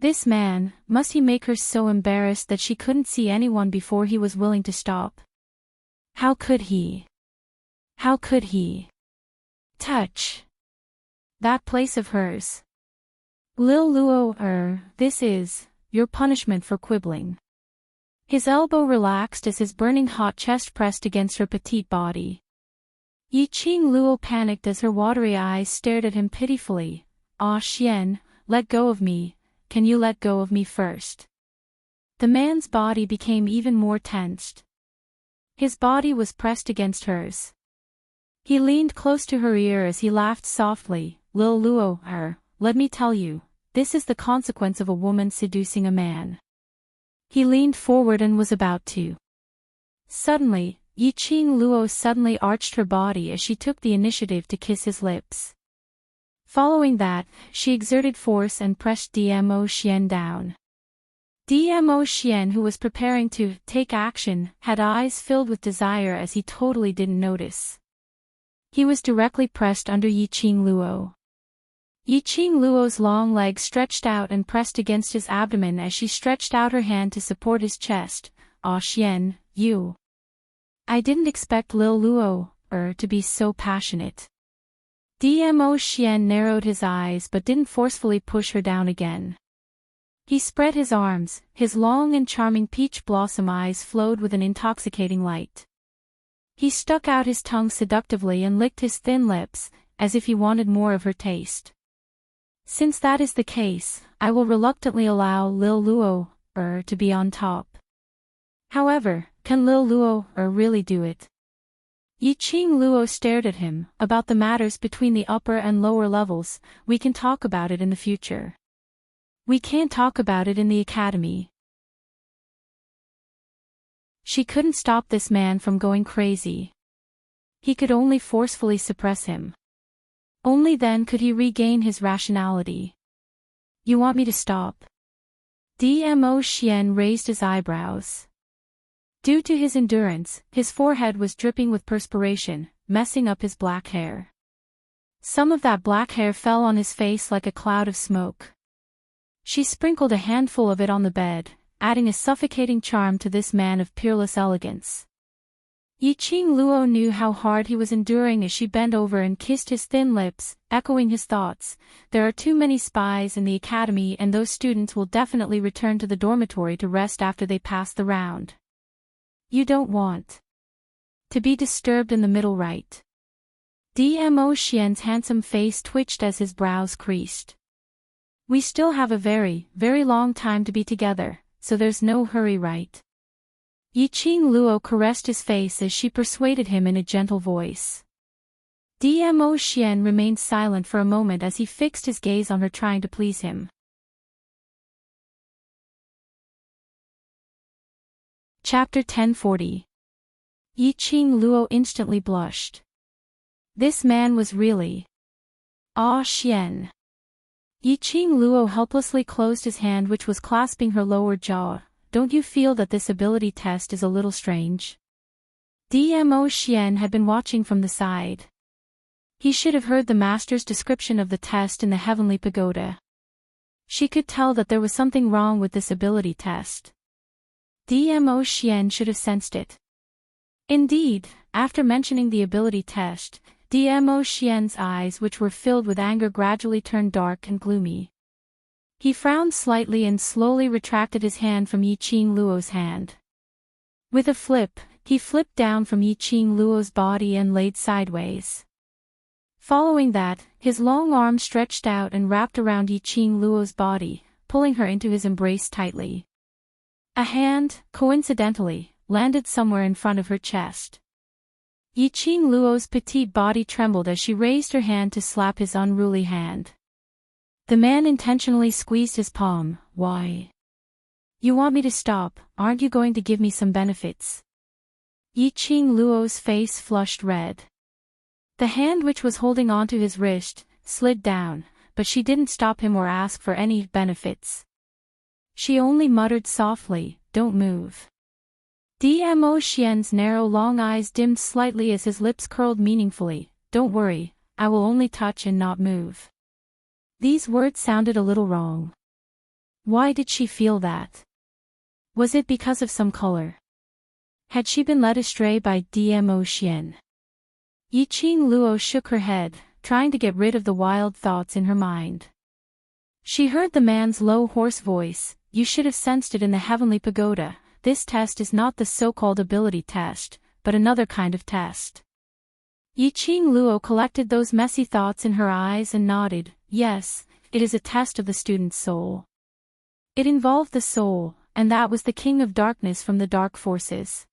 This man, must he make her so embarrassed that she couldn't see anyone before he was willing to stop? How could he? How could he? Touch that place of hers. Lil Luo, this is your punishment for quibbling. His elbow relaxed as his burning hot chest pressed against her petite body. Yi Qing Luo panicked as her watery eyes stared at him pitifully. Ah, Xian, let go of me, can you let go of me first? The man's body became even more tensed. His body was pressed against hers. He leaned close to her ear as he laughed softly. Lil Luo, let me tell you, this is the consequence of a woman seducing a man. He leaned forward and was about to. Suddenly, Yi Qing Luo suddenly arched her body as she took the initiative to kiss his lips. Following that, she exerted force and pressed Dmo Xian down. Dmo Xian, who was preparing to take action, had eyes filled with desire as he totally didn't notice. He was directly pressed under Yi Qing Luo. Yi Qing Luo's long legs stretched out and pressed against his abdomen as she stretched out her hand to support his chest. Ah, Xian, you. I didn't expect Lil Luo, to be so passionate. Dmo Xian narrowed his eyes but didn't forcefully push her down again. He spread his arms, his long and charming peach blossom eyes flowed with an intoxicating light. He stuck out his tongue seductively and licked his thin lips, as if he wanted more of her taste. Since that is the case, I will reluctantly allow Lil Luo, to be on top. However, can Lil Luo, really do it? Yi Qing Luo stared at him. About the matters between the upper and lower levels, we can talk about it in the future. We can't talk about it in the academy. She couldn't stop this man from going crazy. He could only forcefully suppress him. Only then could he regain his rationality. You want me to stop? Dmo Xian raised his eyebrows. Due to his endurance, his forehead was dripping with perspiration, messing up his black hair. Some of that black hair fell on his face like a cloud of smoke. She sprinkled a handful of it on the bed, adding a suffocating charm to this man of peerless elegance. Yi Qing Luo knew how hard he was enduring as she bent over and kissed his thin lips, echoing his thoughts. There are too many spies in the academy and those students will definitely return to the dormitory to rest after they pass the round. You don't want to be disturbed in the middle, right? Dmo Xian's handsome face twitched as his brows creased. We still have a very, very long time to be together, so there's no hurry, right? Yi Qing Luo caressed his face as she persuaded him in a gentle voice. Dmo Xian remained silent for a moment as he fixed his gaze on her, trying to please him. Chapter 1040. Yi Qing Luo instantly blushed. This man was really... Ah, Xian. Yi Qing Luo helplessly closed his hand which was clasping her lower jaw. Don't you feel that this ability test is a little strange? Dmo Xian had been watching from the side. He should have heard the master's description of the test in the heavenly pagoda. She could tell that there was something wrong with this ability test. Dmo Xian should have sensed it. Indeed, after mentioning the ability test, Dmo Xian's eyes, which were filled with anger, gradually turned dark and gloomy. He frowned slightly and slowly retracted his hand from Yi Qing Luo's hand. With a flip, He flipped down from Yiqing Luo's body and laid sideways. Following that, his long arm stretched out and wrapped around Yiqing Luo's body, pulling her into his embrace tightly. A hand, coincidentally, landed somewhere in front of her chest. Yiqing Luo's petite body trembled as she raised her hand to slap his unruly hand. The man intentionally squeezed his palm. Why? You want me to stop? Aren't you going to give me some benefits? Yiqing Luo's face flushed red. The hand which was holding onto his wrist slid down, but she didn't stop him or ask for any benefits. She only muttered softly, "Don't move." Dmo Xian's narrow long eyes dimmed slightly as his lips curled meaningfully. "Don't worry, I will only touch and not move." These words sounded a little wrong. Why did she feel that? Was it because of some color? Had she been led astray by Dmo Xian? Yiqing Luo shook her head, trying to get rid of the wild thoughts in her mind. She heard the man's low hoarse voice. "You should have sensed it in the heavenly pagoda. This test is not the so-called ability test, but another kind of test." Yiqing Luo collected those messy thoughts in her eyes and nodded. Yes, it is a test of the student's soul. It involved the soul, and that was the king of darkness from the dark forces.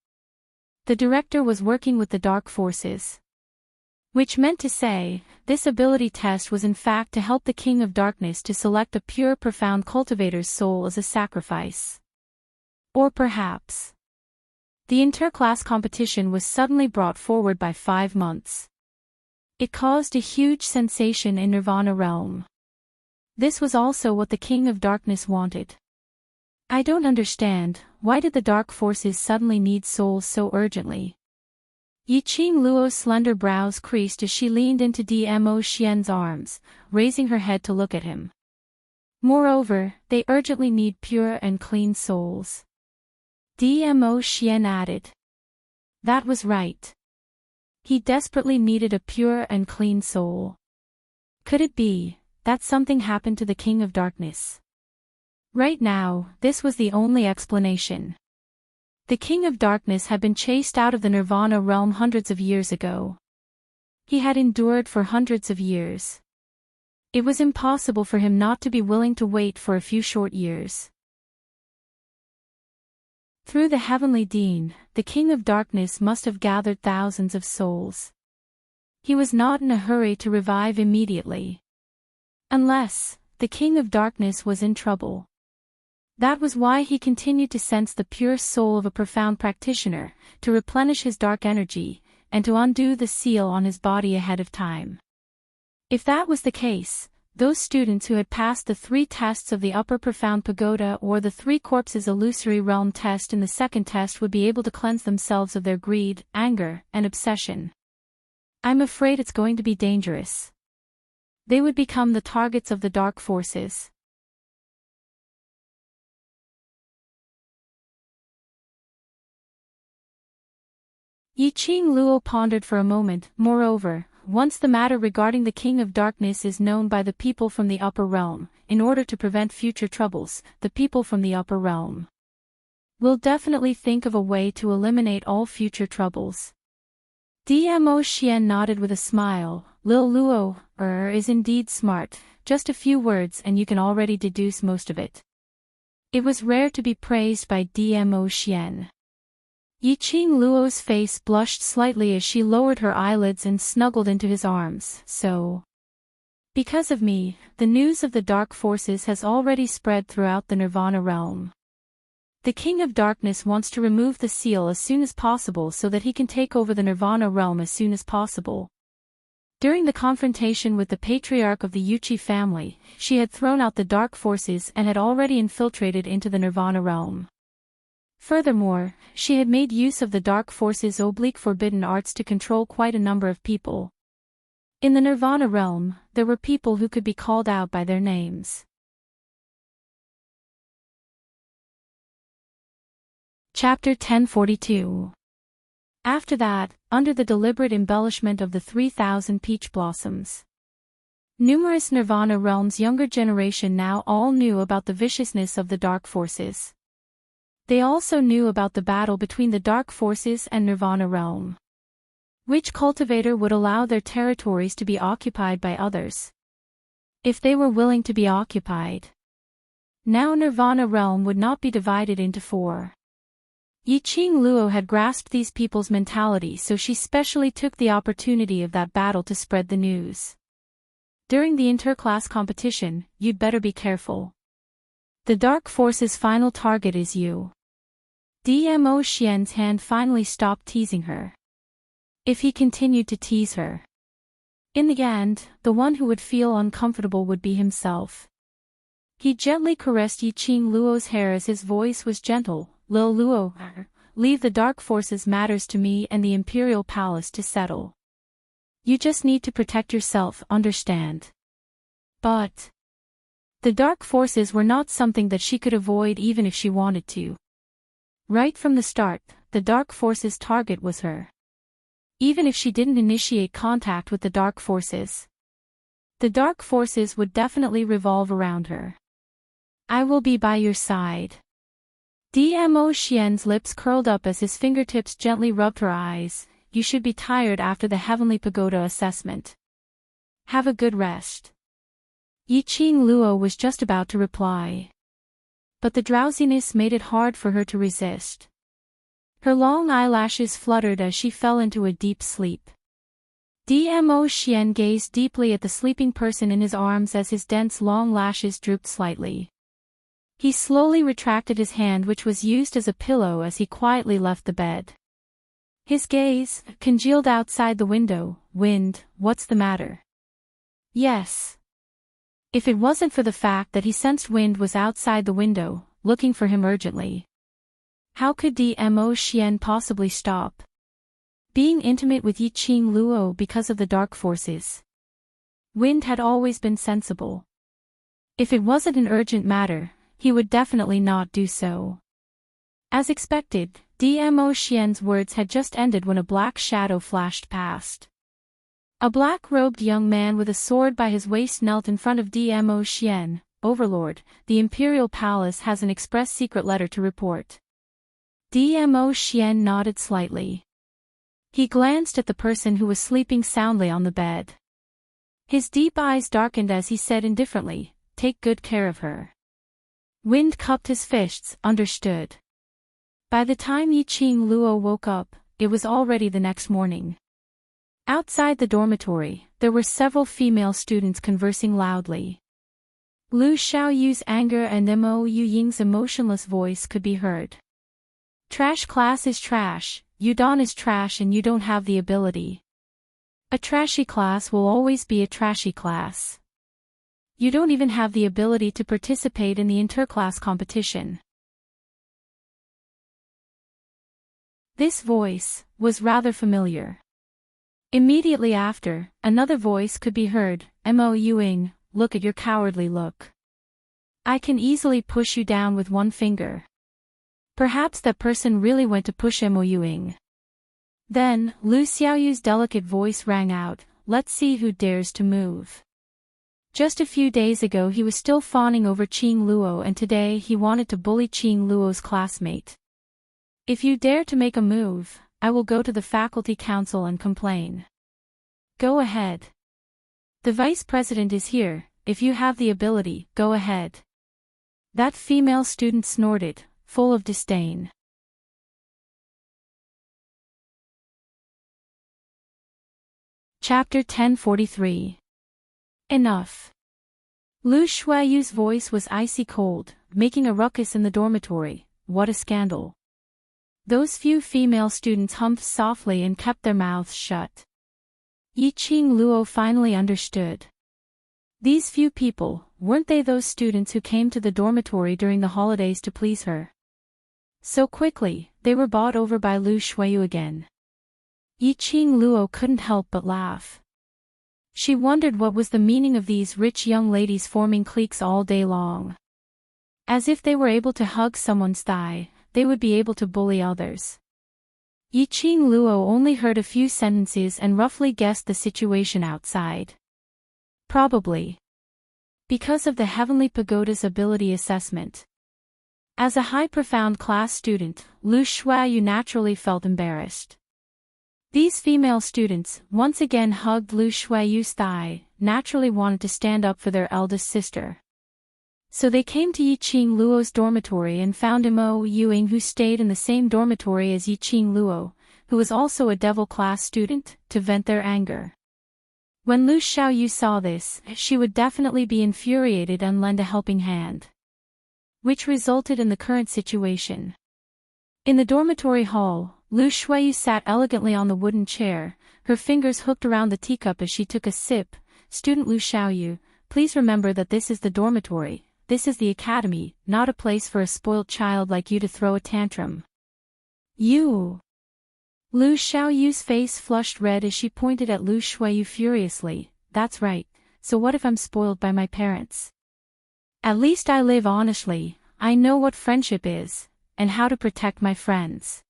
The director was working with the dark forces. Which meant to say, this ability test was in fact to help the king of darkness to select a pure profound cultivator's soul as a sacrifice. Or perhaps the interclass competition was suddenly brought forward by 5 months. It caused a huge sensation in Nirvana realm. This was also what the king of darkness wanted. I don't understand, why did the dark forces suddenly need souls so urgently? Yiqing Luo's slender brows creased as she leaned into Dmo Xian's arms, raising her head to look at him. Moreover, they urgently need pure and clean souls. Dmo Xian added. That was right. He desperately needed a pure and clean soul. Could it be that something happened to the king of darkness? Right now, this was the only explanation. The king of darkness had been chased out of the Nirvana realm hundreds of years ago. He had endured for hundreds of years. It was impossible for him not to be willing to wait for a few short years. Through the heavenly Dean, the king of darkness must have gathered thousands of souls. He was not in a hurry to revive immediately. Unless the king of darkness was in trouble. That was why he continued to sense the pure soul of a profound practitioner, to replenish his dark energy, and to undo the seal on his body ahead of time. If that was the case, those students who had passed the 3 tests of the upper profound pagoda or the 3 corpses illusory realm test in the second test would be able to cleanse themselves of their greed, anger, and obsession. I'm afraid it's going to be dangerous. They would become the targets of the dark forces. Yiqing Luo pondered for a moment. Moreover, once the matter regarding the king of darkness is known by the people from the upper realm, in order to prevent future troubles, the people from the upper realm will definitely think of a way to eliminate all future troubles. Dmo Xian nodded with a smile. Lil Luo, is indeed smart, just a few words and you can already deduce most of it. It was rare to be praised by Dmo Xian. Yiqing Luo's face blushed slightly as she lowered her eyelids and snuggled into his arms. So, because of me, the news of the dark forces has already spread throughout the Nirvana realm. The king of darkness wants to remove the seal as soon as possible so that he can take over the Nirvana realm as soon as possible. During the confrontation with the patriarch of the Yuchi family, she had thrown out the dark forces and had already infiltrated into the Nirvana realm. Furthermore, she had made use of the dark forces' forbidden arts to control quite a number of people. In the Nirvana realm, there were people who could be called out by their names. Chapter 1042. After that, under the deliberate embellishment of the 3,000 peach blossoms, numerous Nirvana realm's younger generation now all knew about the viciousness of the dark forces. They also knew about the battle between the dark forces and Nirvana realm. Which cultivator would allow their territories to be occupied by others? If they were willing to be occupied. Now Nirvana realm would not be divided into 4. Yiqing Luo had grasped these people's mentality, so she specially took the opportunity of that battle to spread the news. During the interclass competition, you'd better be careful. The dark force's final target is you. Dmo Xian's hand finally stopped teasing her. If he continued to tease her, in the end, the one who would feel uncomfortable would be himself. He gently caressed Yiqing Luo's hair as his voice was gentle. Lil Luo, leave the dark forces matters to me and the Imperial Palace to settle. You just need to protect yourself, understand? But the dark forces were not something that she could avoid even if she wanted to. Right from the start, the dark forces' target was her. Even if she didn't initiate contact with the dark forces, the dark forces would definitely revolve around her. I will be by your side. Dmo Xian's lips curled up as his fingertips gently rubbed her eyes. You should be tired after the Heavenly Pagoda assessment. Have a good rest. Yiqing Luo was just about to reply, but the drowsiness made it hard for her to resist. Her long eyelashes fluttered as she fell into a deep sleep. Dmo Xian gazed deeply at the sleeping person in his arms as his dense long lashes drooped slightly. He slowly retracted his hand, which was used as a pillow, as he quietly left the bed. His gaze congealed outside the window. Wind, what's the matter? Yes. If it wasn't for the fact that he sensed Wind was outside the window, looking for him urgently, how could Dmo Xian possibly stop being intimate with Yiqing Luo because of the dark forces? Wind had always been sensible. If it wasn't an urgent matter, he would definitely not do so. As expected, Dmo Xian's words had just ended when a black shadow flashed past. A black-robed young man with a sword by his waist knelt in front of Dmo Xian. Overlord, the Imperial Palace has an express secret letter to report. Dmo Xian nodded slightly. He glanced at the person who was sleeping soundly on the bed. His deep eyes darkened as he said indifferently, take good care of her. Wind cupped his fists, understood. By the time Yiqing Luo woke up, it was already the next morning. Outside the dormitory, there were several female students conversing loudly. Lu Xiaoyu's anger and Mo Yuying's emotionless voice could be heard. Trash class is trash, Yudon is trash, and you don't have the ability. A trashy class will always be a trashy class. You don't even have the ability to participate in the interclass competition. This voice was rather familiar. Immediately after, another voice could be heard, Mo Yuying, look at your cowardly look. I can easily push you down with one finger. Perhaps that person really went to push Mo Yuying. Then, Lu Xiaoyu's delicate voice rang out, let's see who dares to move. Just a few days ago he was still fawning over Qing Luo, and today he wanted to bully Qing Luo's classmate. If you dare to make a move, I will go to the faculty council and complain. Go ahead. The vice president is here, if you have the ability, go ahead. That female student snorted, full of disdain. Chapter 1043. Enough. Lu Shuaiyu's voice was icy cold, making a ruckus in the dormitory. What a scandal. Those few female students humphed softly and kept their mouths shut. Yiqing Luo finally understood. These few people, weren't they those students who came to the dormitory during the holidays to please her? So quickly, they were bought over by Lu Shuaiyu again. Yiqing Luo couldn't help but laugh. She wondered what was the meaning of these rich young ladies forming cliques all day long. As if they were able to hug someone's thigh, they would be able to bully others. Yiqing Luo only heard a few sentences and roughly guessed the situation outside. Probably because of the Heavenly Pagoda's ability assessment. As a high-profound class student, Lu Shuayu naturally felt embarrassed. These female students, once again hugged Lu Shuayu's thigh, naturally wanted to stand up for their eldest sister. So they came to Yiqing Luo's dormitory and found Mo Yuing, who stayed in the same dormitory as Yiqing Luo, who was also a devil class student, to vent their anger. When Lu Xiaoyu saw this, she would definitely be infuriated and lend a helping hand. Which resulted in the current situation. In the dormitory hall, Lu Shuayu sat elegantly on the wooden chair, her fingers hooked around the teacup as she took a sip. Student Lu Xiaoyu, please remember that this is the dormitory, this is the academy, not a place for a spoiled child like you to throw a tantrum. You! Lu Xiaoyu's face flushed red as she pointed at Lu Shuayu furiously. That's right, so what if I'm spoiled by my parents? At least I live honestly, I know what friendship is, and how to protect my friends.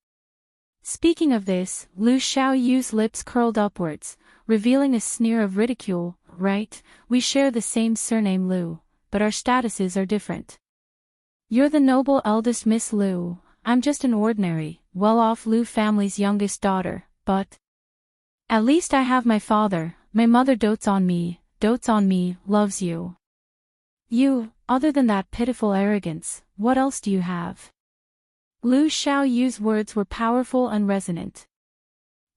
Speaking of this, Lu Xiaoyu's lips curled upwards, revealing a sneer of ridicule. Right, we share the same surname Lu, but our statuses are different. You're the noble eldest Miss Lu, I'm just an ordinary, well-off Lu family's youngest daughter, but at least I have my father, my mother dotes on me, loves you. You, other than that pitiful arrogance, what else do you have? Lu Xiaoyu's words were powerful and resonant.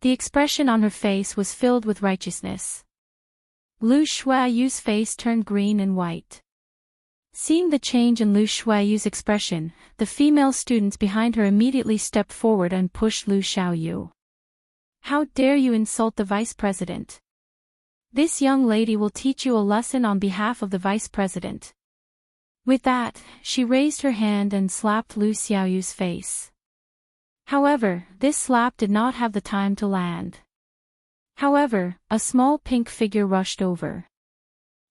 The expression on her face was filled with righteousness. Lu Shuayu's face turned green and white. Seeing the change in Lu Shuayu's expression, the female students behind her immediately stepped forward and pushed Lu Xiaoyu. How dare you insult the vice president? This young lady will teach you a lesson on behalf of the vice president. With that, she raised her hand and slapped Lu Xiaoyu's face. However, this slap did not have the time to land. However, a small pink figure rushed over.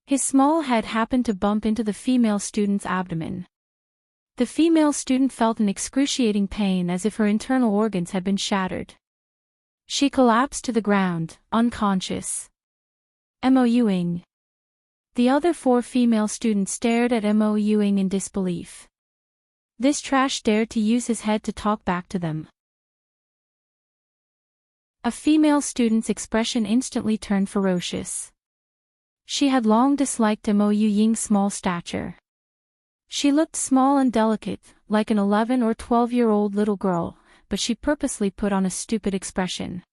His small head happened to bump into the female student's abdomen. The female student felt an excruciating pain as if her internal organs had been shattered. She collapsed to the ground, unconscious. Mo Yuing. The other 4 female students stared at Mo Yuing in disbelief. This trash dared to use his head to talk back to them. A female student's expression instantly turned ferocious. She had long disliked Mo Yuying's small stature. She looked small and delicate, like an 11 or 12-year-old little girl, but she purposely put on a stupid expression.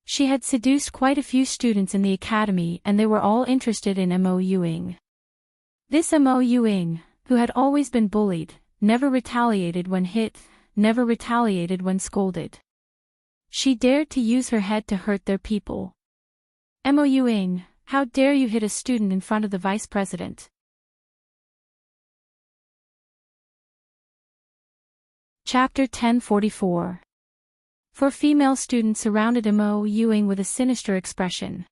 She had seduced quite a few students in the academy and they were all interested in Mo Yuing. This Mo Yuing, who had always been bullied, never retaliated when hit, never retaliated when scolded. She dared to use her head to hurt their people. Mo Yuing, how dare you hit a student in front of the vice president? Chapter 1044. 4 female students surrounded Mo Yuing with a sinister expression.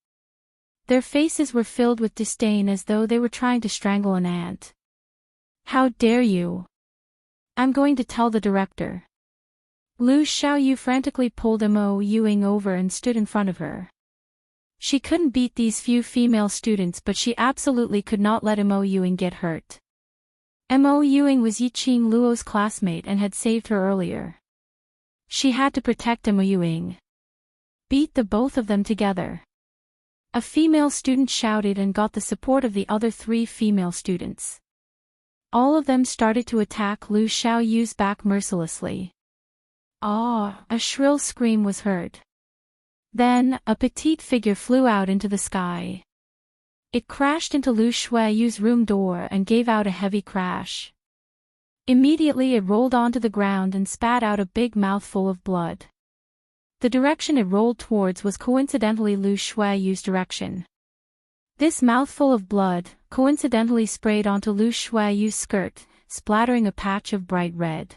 Their faces were filled with disdain as though they were trying to strangle an ant. How dare you? I'm going to tell the director. Lu Xiaoyu frantically pulled Mo Yuing over and stood in front of her. She couldn't beat these few female students, but she absolutely could not let Mo Yuing get hurt. Mo Yuing was Yiqing Luo's classmate and had saved her earlier. She had to protect Mo Yuing. Beat the both of them together. A female student shouted and got the support of the other 3 female students. All of them started to attack Lu Xiaoyu's back mercilessly. Ah! A shrill scream was heard. Then, a petite figure flew out into the sky. It crashed into Lu Shuayu's room door and gave out a heavy crash. Immediately it rolled onto the ground and spat out a big mouthful of blood. The direction it rolled towards was coincidentally Lu Shuayu's direction. This mouthful of blood, coincidentally sprayed onto Lu Shuayu's skirt, splattering a patch of bright red.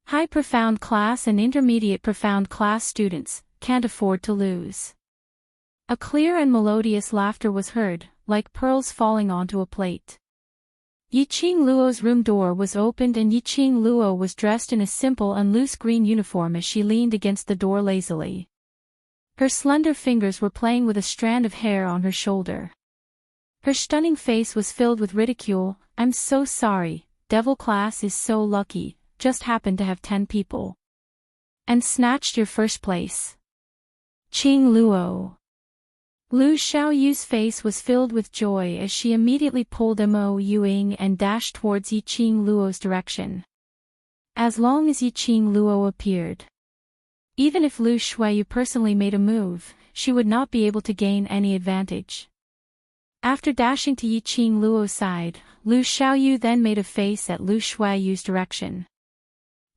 High profound class and intermediate profound class students can't afford to lose. A clear and melodious laughter was heard, like pearls falling onto a plate. Yiqing Luo's room door was opened and Yiqing Luo was dressed in a simple and loose green uniform as she leaned against the door lazily. Her slender fingers were playing with a strand of hair on her shoulder. Her stunning face was filled with ridicule. I'm so sorry, devil class is so lucky, just happened to have 10 people. And snatched your first place. Qing Luo. Lu Xiaoyu's face was filled with joy as she immediately pulled Mo Ying and dashed towards Yi Qing Luo's direction. As long as Yi Qing Luo appeared. Even if Lu Xiaoyu personally made a move, she would not be able to gain any advantage. After dashing to Yi Qing Luo's side, Lu Xiaoyu then made a face at Lu Xiaoyu's direction.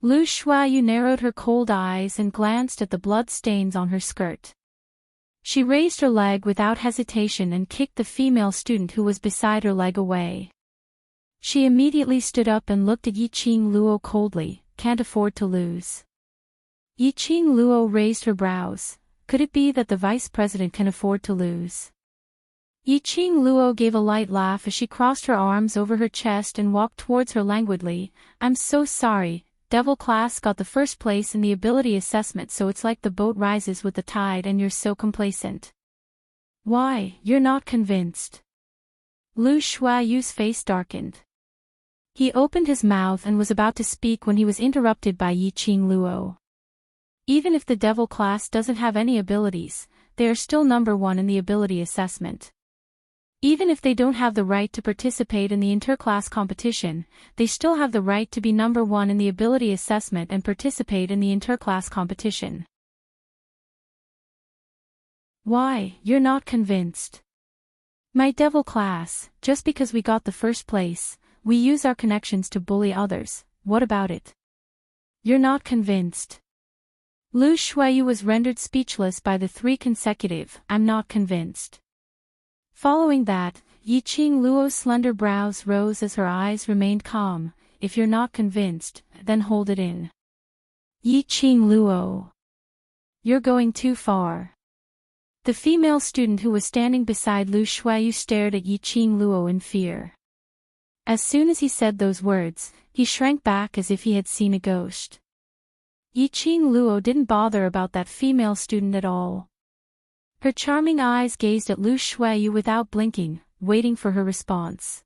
Lu Xiaoyu narrowed her cold eyes and glanced at the blood stains on her skirt. She raised her leg without hesitation and kicked the female student who was beside her leg away. She immediately stood up and looked at Yi Qing Luo coldly. Can't afford to lose. Yi Qing Luo raised her brows. Could it be that the vice president can afford to lose? Yi Qing Luo gave a light laugh as she crossed her arms over her chest and walked towards her languidly. I'm so sorry. Devil class got the first place in the ability assessment, so it's like the boat rises with the tide and you're so complacent. Why, you're not convinced? Lu Xiaoyu's face darkened. He opened his mouth and was about to speak when he was interrupted by Yi Qing Luo. Even if the devil class doesn't have any abilities, they are still number 1 in the ability assessment. Even if they don't have the right to participate in the interclass competition, they still have the right to be number 1 in the ability assessment and participate in the interclass competition. Why, you're not convinced? My devil class, just because we got the first place, we use our connections to bully others. What about it? You're not convinced? Lu Xiaoyu was rendered speechless by the 3 consecutive, I'm not convinced. Following that, Yi Qing Luo's slender brows rose as her eyes remained calm. If you're not convinced, then hold it in. Yi Qing Luo. You're going too far. The female student who was standing beside Lu Xiaoyu stared at Yi Qing Luo in fear. As soon as he said those words, he shrank back as if he had seen a ghost. Yi Qing Luo didn't bother about that female student at all. Her charming eyes gazed at Lu Xiaoyu without blinking, waiting for her response.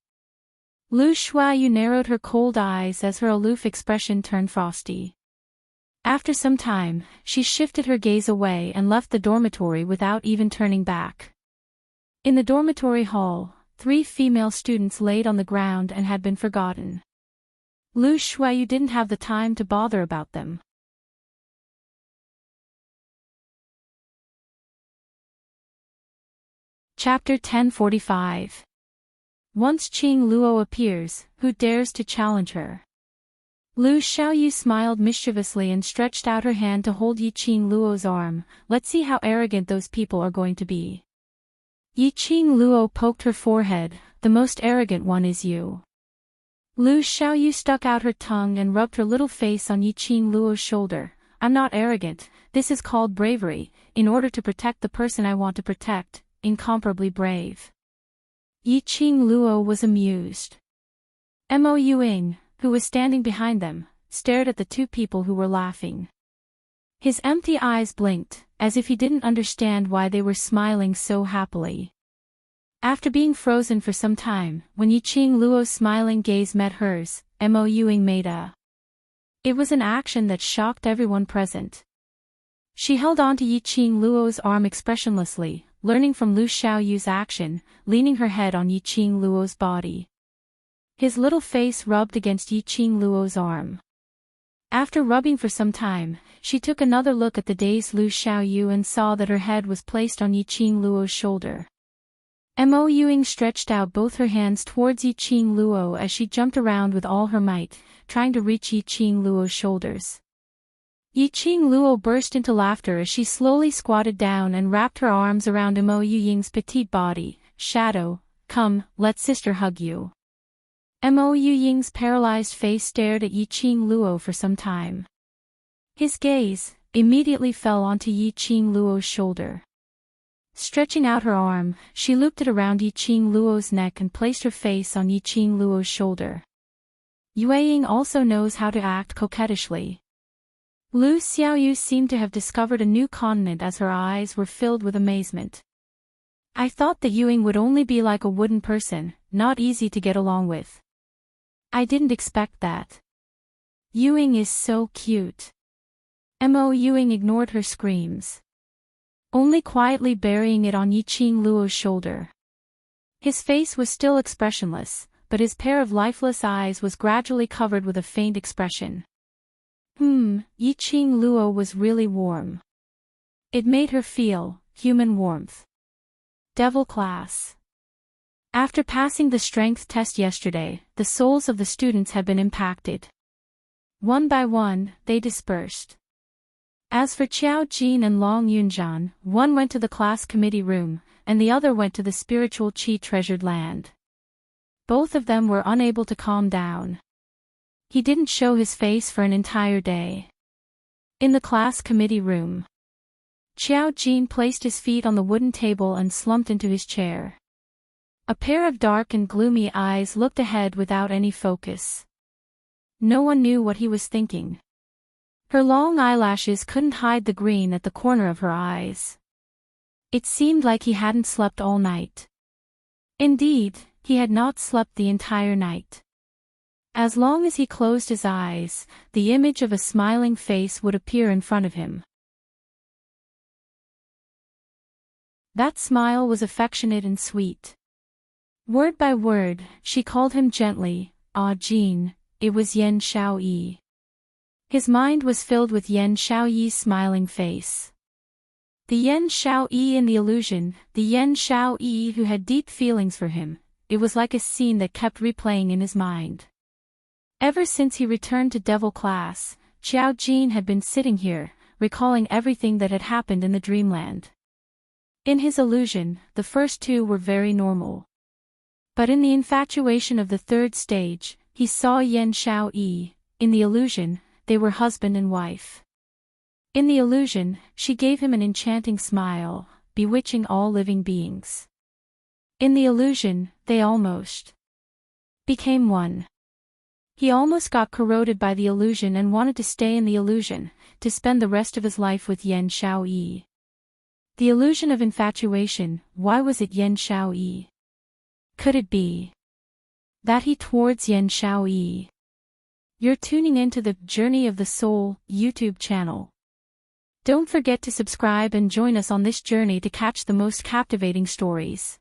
Lu Xiaoyu narrowed her cold eyes as her aloof expression turned frosty. After some time, she shifted her gaze away and left the dormitory without even turning back. In the dormitory hall, 3 female students laid on the ground and had been forgotten. Lu Xiaoyu didn't have the time to bother about them. Chapter 1045. Once Qing Luo appears, who dares to challenge her? Lu Xiaoyu smiled mischievously and stretched out her hand to hold Yi Qing Luo's arm. Let's see how arrogant those people are going to be. Yi Qing Luo poked her forehead. The most arrogant one is you. Lu Xiaoyu stuck out her tongue and rubbed her little face on Yi Qing Luo's shoulder. I'm not arrogant, this is called bravery, in order to protect the person I want to protect. Incomparably brave. Yi Qing Luo was amused. Mo Ying, who was standing behind them, stared at the 2 people who were laughing. His empty eyes blinked, as if he didn't understand why they were smiling so happily. After being frozen for some time, when Yi Qing Luo's smiling gaze met hers, Mo Ying made a. It was an action that shocked everyone present. She held on to Yi Qing Luo's arm expressionlessly, learning from Lu Xiaoyu's action, leaning her head on Yi Qing Luo's body. His little face rubbed against Yi Qing Luo's arm. After rubbing for some time, she took another look at the dazed Lu Xiaoyu and saw that her head was placed on Yi Qing Luo's shoulder. Mo Ying stretched out both her hands towards Yi Qing Luo as she jumped around with all her might, trying to reach Yi Qing Luo's shoulders. Yi Qing Luo burst into laughter as she slowly squatted down and wrapped her arms around Mo Ying's petite body. Shadow, come, let sister hug you. Mo Ying's paralyzed face stared at Yi Qing Luo for some time. His gaze immediately fell onto Yi Qing Luo's shoulder. Stretching out her arm, she looped it around Yi Qing Luo's neck and placed her face on Yi Qing Luo's shoulder. Yue Ying also knows how to act coquettishly. Lu Xiaoyu seemed to have discovered a new continent as her eyes were filled with amazement. I thought that Ying would only be like a wooden person, not easy to get along with. I didn't expect that. Ewing is so cute. Mo Ewing ignored her screams, only quietly burying it on Yiqing Luo's shoulder. His face was still expressionless, but his pair of lifeless eyes was gradually covered with a faint expression. Yiqing Luo was really warm. It made her feel human warmth. Devil class. After passing the strength test yesterday, the souls of the students had been impacted. One by one, they dispersed. As for Qiao Jin and Long Yunjian, one went to the class committee room, and the other went to the spiritual qi treasured land. Both of them were unable to calm down. He didn't show his face for an entire day. In the class committee room, Qiao Jin placed his feet on the wooden table and slumped into his chair. A pair of dark and gloomy eyes looked ahead without any focus. No one knew what he was thinking. Her long eyelashes couldn't hide the green at the corner of her eyes. It seemed like he hadn't slept all night. Indeed, he had not slept the entire night. As long as he closed his eyes, the image of a smiling face would appear in front of him. That smile was affectionate and sweet. Word by word, she called him gently, "Ah Jin." It was Yan Shaoyi. His mind was filled with Yan Shaoyi's smiling face. The Yan Shaoyi in the illusion, the Yan Shaoyi who had deep feelings for him, it was like a scene that kept replaying in his mind. Ever since he returned to Devil class, Qiao Jin had been sitting here, recalling everything that had happened in the dreamland. In his illusion, the first two were very normal. But in the infatuation of the third stage, he saw Yan Shaoyi. In the illusion, they were husband and wife. In the illusion, she gave him an enchanting smile, bewitching all living beings. In the illusion, they almost became one. He almost got corroded by the illusion and wanted to stay in the illusion, to spend the rest of his life with Yan Shaoyi. The illusion of infatuation, why was it Yan Shaoyi? Could it be that he towards Yan Shaoyi? You're tuning into the Journey of the Soul YouTube channel. Don't forget to subscribe and join us on this journey to catch the most captivating stories.